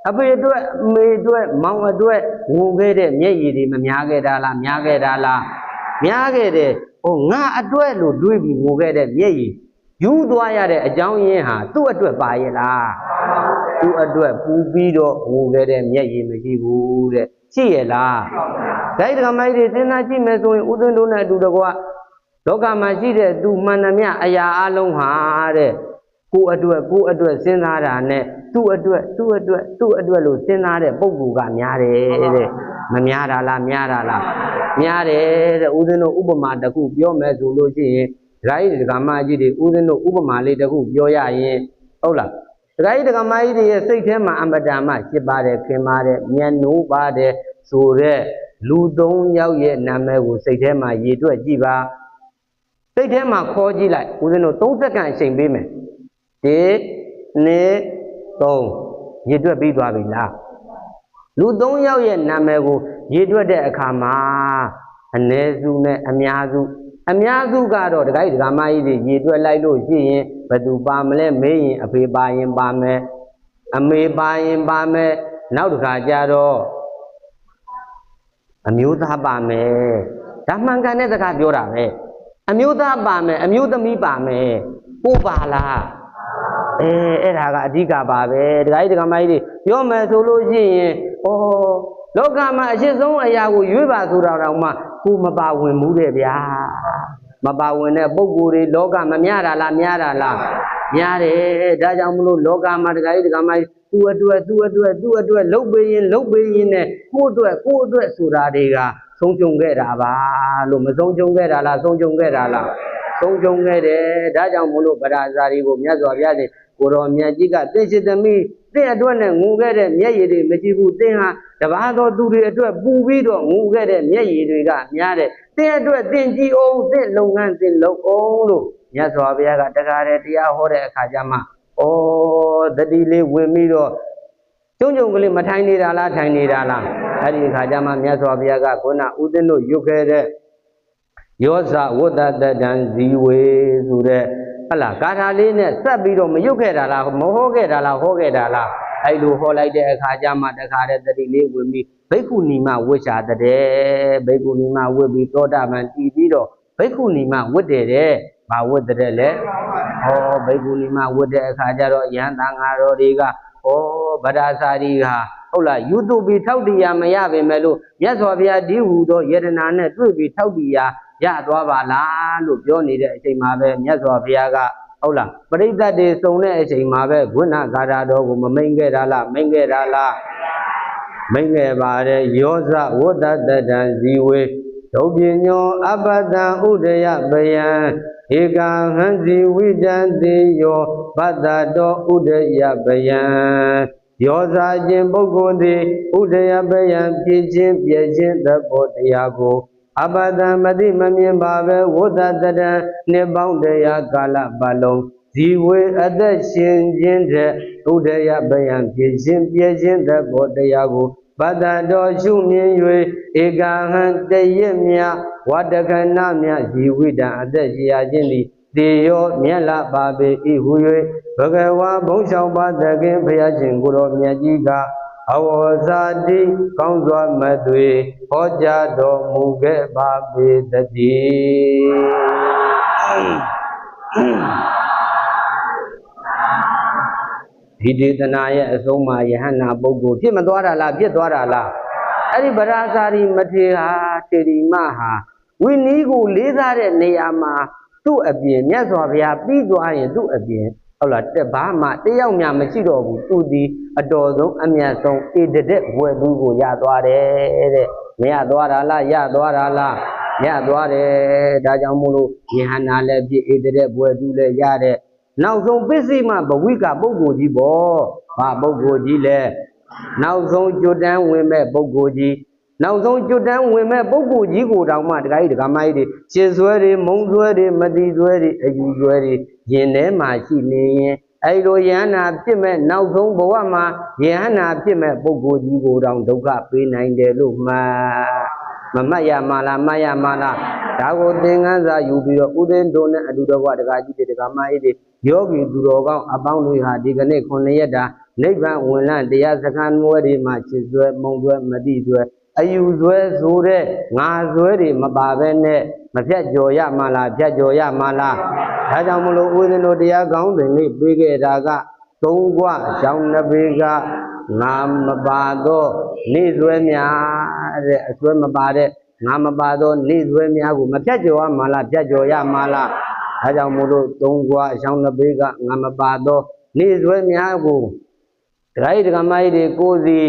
အဖေအတွက်အမေအတွက်မောင်အတွက်ငိုခဲ့တဲ့မျက်ရည်တွေမများခဲ့တာလားများခဲ့တာလားများခဲ့တယ်ငါအတွက်လို့တွေးပြီးငိုခဲ့တဲ့မျက်ရည်ယူသွားရတဲ့အကြောင်းရင်းဟာသူ့အတွက်ပါရဲ့လားသူ့အတွက်ပူပြီးတော့ငိုခဲ့တဲ့မျက်ရည်မရှိဘူးတဲ့ရှိရဲ့လားဒိုက်ဒကမကြီးတွေစဉ်းစားကြည့်မယ်ဆိုရင်ဥသွင်းတို့နဲ့အတူတကွလောကမှာရှိတဲ့သူမှန်သမျှအရာအလုံးဟာတဲ့ကိုယ့်အတွက်စဉ်းစားတာနဲ့သူ့အတွက်လို့စဉ်းစားတဲ့ပုဂ္ဂိုလ်ကများတယ်တဲ့မများတာလားများတာလားများတယ်တဲ့ဥစဉ်တို့ဥပမာတစ်ခုပြောမယ်ဆိုလို့ရှိရင်ဒကာကြီးဒကာမကြီးတွေဥစဉ်တို့ဥပမာလေးတစ်ခုပြောရရင်ဟုတ်လားဒကာကြီးဒကာမကြီးတွေရဲ့စိတ်ထဲမှာအမတန်မှရှစ်ပါတယ်ခင်ပါတယ်ဉာဏ်နိုးပါတယ်ဆိုတဲ့လူ၃ယောက်ရဲ့နာမည်ကိုစိတ်ထဲမှာရေတွက်ကြည့်ပါစိတ်ထဲမှာခေါ်ကြည့်လိုက်ဦးဇင်းတို့3စက္ကန့်အချိန်ပေးမယ်1 2 3ရေတွက်ပြီးသွားပြီလားလူ3ယောက်ရဲ့နာမည်ကိုရေတွက်တဲ့အခါမှာအ ਨੇ စုနဲ့အများစု အများစုကတော့တခိုင်းဒကာမကြီးတွေရေတွက်လိုက်လို့ရှိရင်ဘယ်သူပါမလဲမေးရင်အဖေပါရင်ပါမယ်အမေပါရင်ပါမယ်နောက်တစ်ခါကျတော့အမျိုးသားပါမယ်ဒါမှန်ကန်တဲ့စကားပြောတာပဲအမျိုးသားပါမယ်အမျိုးသမီးပါမယ်ကိုပါလားအဲ့ဒါကအဓိကပါပဲတခိုင်းဒကာမကြီးတွေပြောမယ်ဆိုလို့ရှိရင်လောကမှာအရှိဆုံးအရာကိုရွေးပါဆိုတာတော့မှကိုမပါဝင်မှုတဲ့ဗျာမပါဝင်တဲ့ပုဂ္ဂိုလ်တွေလောကမများတာလားများတာလားများတယ်ဒါကြောင့်မလို့လောကမှာတခါကြီးတခါမကြီးသူ့အတွက်လှုပ်ပေးရင်နဲ့ကိုယ့်အတွက်ဆိုတာတွေကဆုံးရှုံးခဲ့တာပါလို့မဆုံးရှုံးခဲ့တာလားဆုံးရှုံးခဲ့တာလားဆုံးရှုံးခဲ့တယ်ဒါကြောင့်မလို့ဗရာဇာတွေကိုမြတ်စွာဘုရားရှင်ကိုတော်မြတ်ကြီးကသင်ရှိသမီးသင်အတွက်နဲ့ငိုခဲ့တဲ့မျက်ရည်တွေမရှိဘူးသင်ဟာတပါးသောသူတွေအတွက်ပူပြီးတော့ငိုခဲ့တဲ့မျက်ရည်တွေကများတယ်သင်အတွက်သင်ကြည့်အောင်သင်လုပ်ငန်းသင်လုပ်အောင်လို့မြတ်စွာဘုရားကတကားတဲ့တရားဟောတဲ့အခါကျမှတတိလေးဝင်ပြီးတော့ကျုံကလေးမထိုင်နေတာလားထိုင်နေတာလားအဲ့ဒီအခါကျမှမြတ်စွာဘုရားကခုနဥဒင်းတို့ရွတ်ခဲ့တဲ့ယောဇဝတ္တတတံဇီဝေဆိုတဲ့ဟုတ်လားဂါထာလေးနဲ့စပ်ပြီးတော့မရွတ်ခဲ့တာလားမဟောခဲ့တာလားဟောခဲ့တာလားအဲ့လိုဟောလိုက်တဲ့အခါကျမှတခါတဲ့တတိလေးဝင်ပြီးဘိက္ခုနီမဝိရှာတဲ့ဘိက္ခုနီမဝိပြီးသောတာပန်တည်ပြီးတော့ဘိက္ခုနီမဝတ်တယ်တဲ့ဘာဝတ်တဲ့လဲဘိက္ခုနီမဝတ်တဲ့အခါကျတော့ယဟန်တန်ဃာတော်တွေကဗဒါစာရီဟာဟုတ်လားယူတုပြီးထောက်တရားမရပေမဲ့လို့မြတ်စွာဘုရားဒီဟူသောယတနာနဲ့တွေ့ပြီးထောက်တရားရသွားပါလားလို့ပြောနေတဲ့အချိန်မှာပဲမြတ်စွာဘုရားကဟုတ်လားပရိသတ်တွေစုံတဲ့အချိန်မှာပဲဂုဏဂါထာတော်ကိုမမိန်ခဲ့တာလားမိန်ခဲ့တာလားမိန်ခဲ့ပါတယ်ယောဇဝတ္တတတံဇီဝေဒုပညောအပတံဥဒယပယံဧကဟံဇီဝိတံတိယောပတ္တတောဥဒယပယံယောဇာခြင်းပုဂ္ဂိုလ်သည်ဥဒယပယံပြည့်ခြင်းပြည့်ခြင်းသဘောတရားကိုအပတံမတိမမြင်ပါပဲဝတ္တတတံနှစ်ပေါင်းတရားကာလပတ်လုံးဇီဝေအသက်ရှင်ခြင်းတဲ့ဥဒယပယံပြည့်ခြင်းပြည့်ခြင်းသဘောတရားကိုပတ္တတော်ရှုမြင်၍ဧကဟံတရစ်မြဝတ္တခဏမြဇီဝိတံအသက်ရှိရခြင်းသည်တေယောမြတ်လာပါပေ၏ဟု၍ဘဂဝါဘုံလျှောက်ပါသခင်ဘုရားရှင်ကိုတော်မြတ်ကြီးကအဝေါဇာတိကောင်းစွာမသွေဟောကြားတော်မူခဲ့ပါပေတည်းဒီဒေသနာရဲ့အဆုံးမှာယဟန္တာပုဂ္ဂိုလ်ဖြစ်မသွားတာလားဖြစ်သွားတာလားအဲ့ဒီဗရာဇာတိမထေရဟာတေရီမဟာဝိနည်းကိုလေးစားတဲ့နေရာမှာသူ့အပြင်မြတ်စွာဘုရားပြီးသွားရင်သူ့အပြင်ဟုတ်လားတဘာမှတယောက်များမရှိတော့ဘူးသူဒီအတော်ဆုံးအမြတ်ဆုံးဧတတဲ့ဘွယ်သူကိုရသွားတယ်တဲ့မရသွားတာလားရသွားတာလားရသွားတယ်ဒါကြောင့်မို့လို့ယဟန္တာလည်းဖြစ်ဧတတဲ့ဘွယ်သူလည်းရတဲ့နောက်ဆုံးပစ္စည်းမဘဝိကပုဂ္ဂိုလ်ကြီးပေါ့ဘာပုဂ္ဂိုလ်ကြီးလဲနောက်ဆုံးကျွတ်တန်းဝင်မဲ့ပုဂ္ဂိုလ်ကြီးနောက်ဆုံးကျွတ်တန်းဝင်မဲ့ပုဂ္ဂိုလ်ကြီးကိုတောင်မှတခါကြီးတခါမကြီးတွေရှင်းဆွဲတွေမုံဆွဲတွေမတိဆွဲတွေအယူဆွဲတွေရင်ထဲမှာရှိနေရင်အဲ့လိုယဟန္တာဖြစ်မဲ့နောက်ဆုံးဘဝမှာယဟန္တာဖြစ်မဲ့ပုဂ္ဂိုလ်ကြီးကိုတောင်ဒုက္ခပေးနိုင်တယ်လို့မှမမှတ်ရမှာလားမှတ်ရမှာလားဒါကိုသင်္ကန်းစာယူပြီးတော့ဥဒင်းတို့နဲ့အတူတကွတခါကြီးတွေတခါမကြီးတွေယောဂီသူတော်ကောင်းအပေါင်းတွေဟာဒီကနေ့9ရက်တာနိဗ္ဗာန်ဝင်လန့်တရားစခန်းမွဲတွေမှာချစ်ဆွဲမုံဆွဲမတိဆွဲအယူဆွဲဆိုတဲ့ငါဆွဲတွေမပါဘဲနဲ့မဖြတ်ကျော်ရမှာလားဖြတ်ကျော်ရမှာလားဒါကြောင့်မလို့ဦးဇင်းတို့တရားကောင်းတွေလေးပေးခဲ့တာကသုံးကွရောင်နှစ်ပေကငါမပါတော့နေဆွဲများတဲ့အဆွဲမပါတဲ့ငါမပါတော့နေဆွဲများကိုမဖြတ်ကျော်ရမှာလားဖြတ်ကျော်ရမှာလားဒါကြောင့်မို့လို့သုံးကွရောင်နှစ်ပေကငါမပါတော့နေဆွဲများကိုဒကာကြီးဒကာမကြီးတွေကိုစီ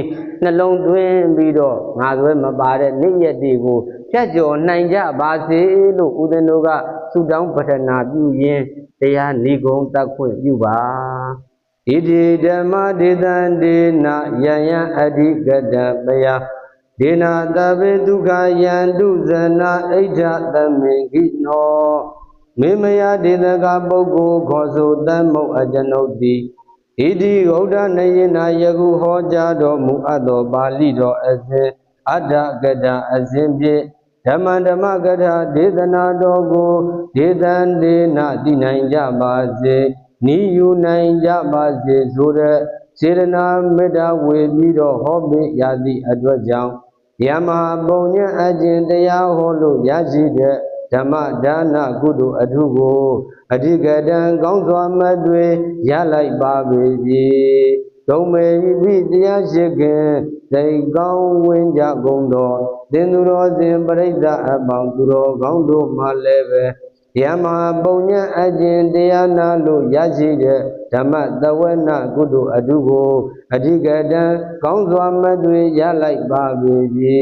နှလုံးသွင်းပြီးတော့ငါဆွဲမပါတဲ့နေ့ရက်တွေကိုဖြတ်ကျော်နိုင်ကြပါစေလို့ဦးဇင်းတို့ကဆုတောင်းပတနာပြုရင်းတရားဏိဂုံတတ်ခွင့်ပြုပါဣတိဓမ္မဒေသံဒေနာယံယံအဓိကတပယဒေနာတဗေဒုက္ခယံဒုဇနာဣဋ္ဌသမေကိနောမေမယဒေသကပုဂ္ဂိုလ်ခေါ်ဆိုတမုတ်အကျွန်ုပ်သည်ဣတိဂௌဒနယေနာယခုဟောကြားတော်မူအပ်သောပါဠိတော်အစဉ်အဋ္ဌကတအစဉ်ဖြင့်ဓ ဓမ္မဓမ္မကထာဒေသနာတော်ကိုဒေသံဒေနသိနိုင်ကြပါစေနိယူနိုင်ကြပါစေဆိုတဲ့စေရနာမေတ္တာဝေပြီးတော့ဟောပေးရသည့်အတွက်ကြောင့်ယမဟာပုံညအကျင့်တရားဟောလို့ရရှိတဲ့ဓမ္မဒါနကုသိုလ်အထုကိုအဓိကတံကောင်းစွာမတွေရလိုက်ပါပေပြီဒုံမေဤတရားရှိခင်စိတ်ကောင်းဝင်းကြကုန်တော်သင်သူတော်စင်ပရိသတ်အပေါင်းသူတော်ကောင်းတို့မှလည်းပဲယမဟာပုံညအကျင့်တရားနာလို့ရရှိတဲ့ဓမ္မသဝနာကုသိုလ်အထုကိုအဓိကတံကောင်းစွာမတွေရလိုက်ပါပေပြီ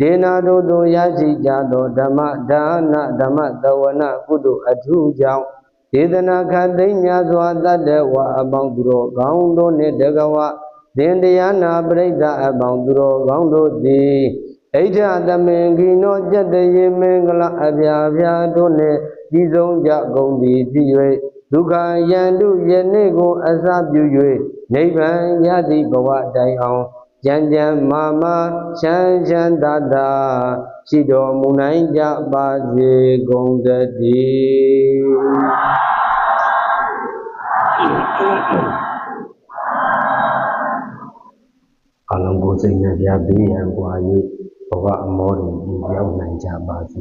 ဒေနာတို့တို့ရရှိကြသောဓမ္မဒါနဓမ္မသဝနာကုသိုလ်အထုကြောင့်ဒေသနာခတ်သိမ်းများစွာတတ်တဲ့ဝါအပေါင်းသူတော်ကောင်းတို့နှင့်တကဝသင်တရားနာပရိသတ်အပေါင်းသူတော်ကောင်းတို့သည်ဣဋ္ဌသမင်ခိနောကျက်တရေမင်္ဂလအပြာပြာတို့နှင့်ပြီးဆုံးကြကုန်သည်ဖြစ်၍ဒုက္ခယန္တုယနေ့ကိုအစပြု၍နိဗ္ဗာန်ရသည့်ဘဝတိုင်အောင်ကြံကြံမာမာချမ်းချမ်းသာသာရှိတော်မူနိုင်ကြပါစေကုန်သတည်းအလုံးကိုစိတ်နဲ့ပြပေးရန်ပွား၍ဘဝအမောတွင်ရောက်နိုင်ကြပါစေ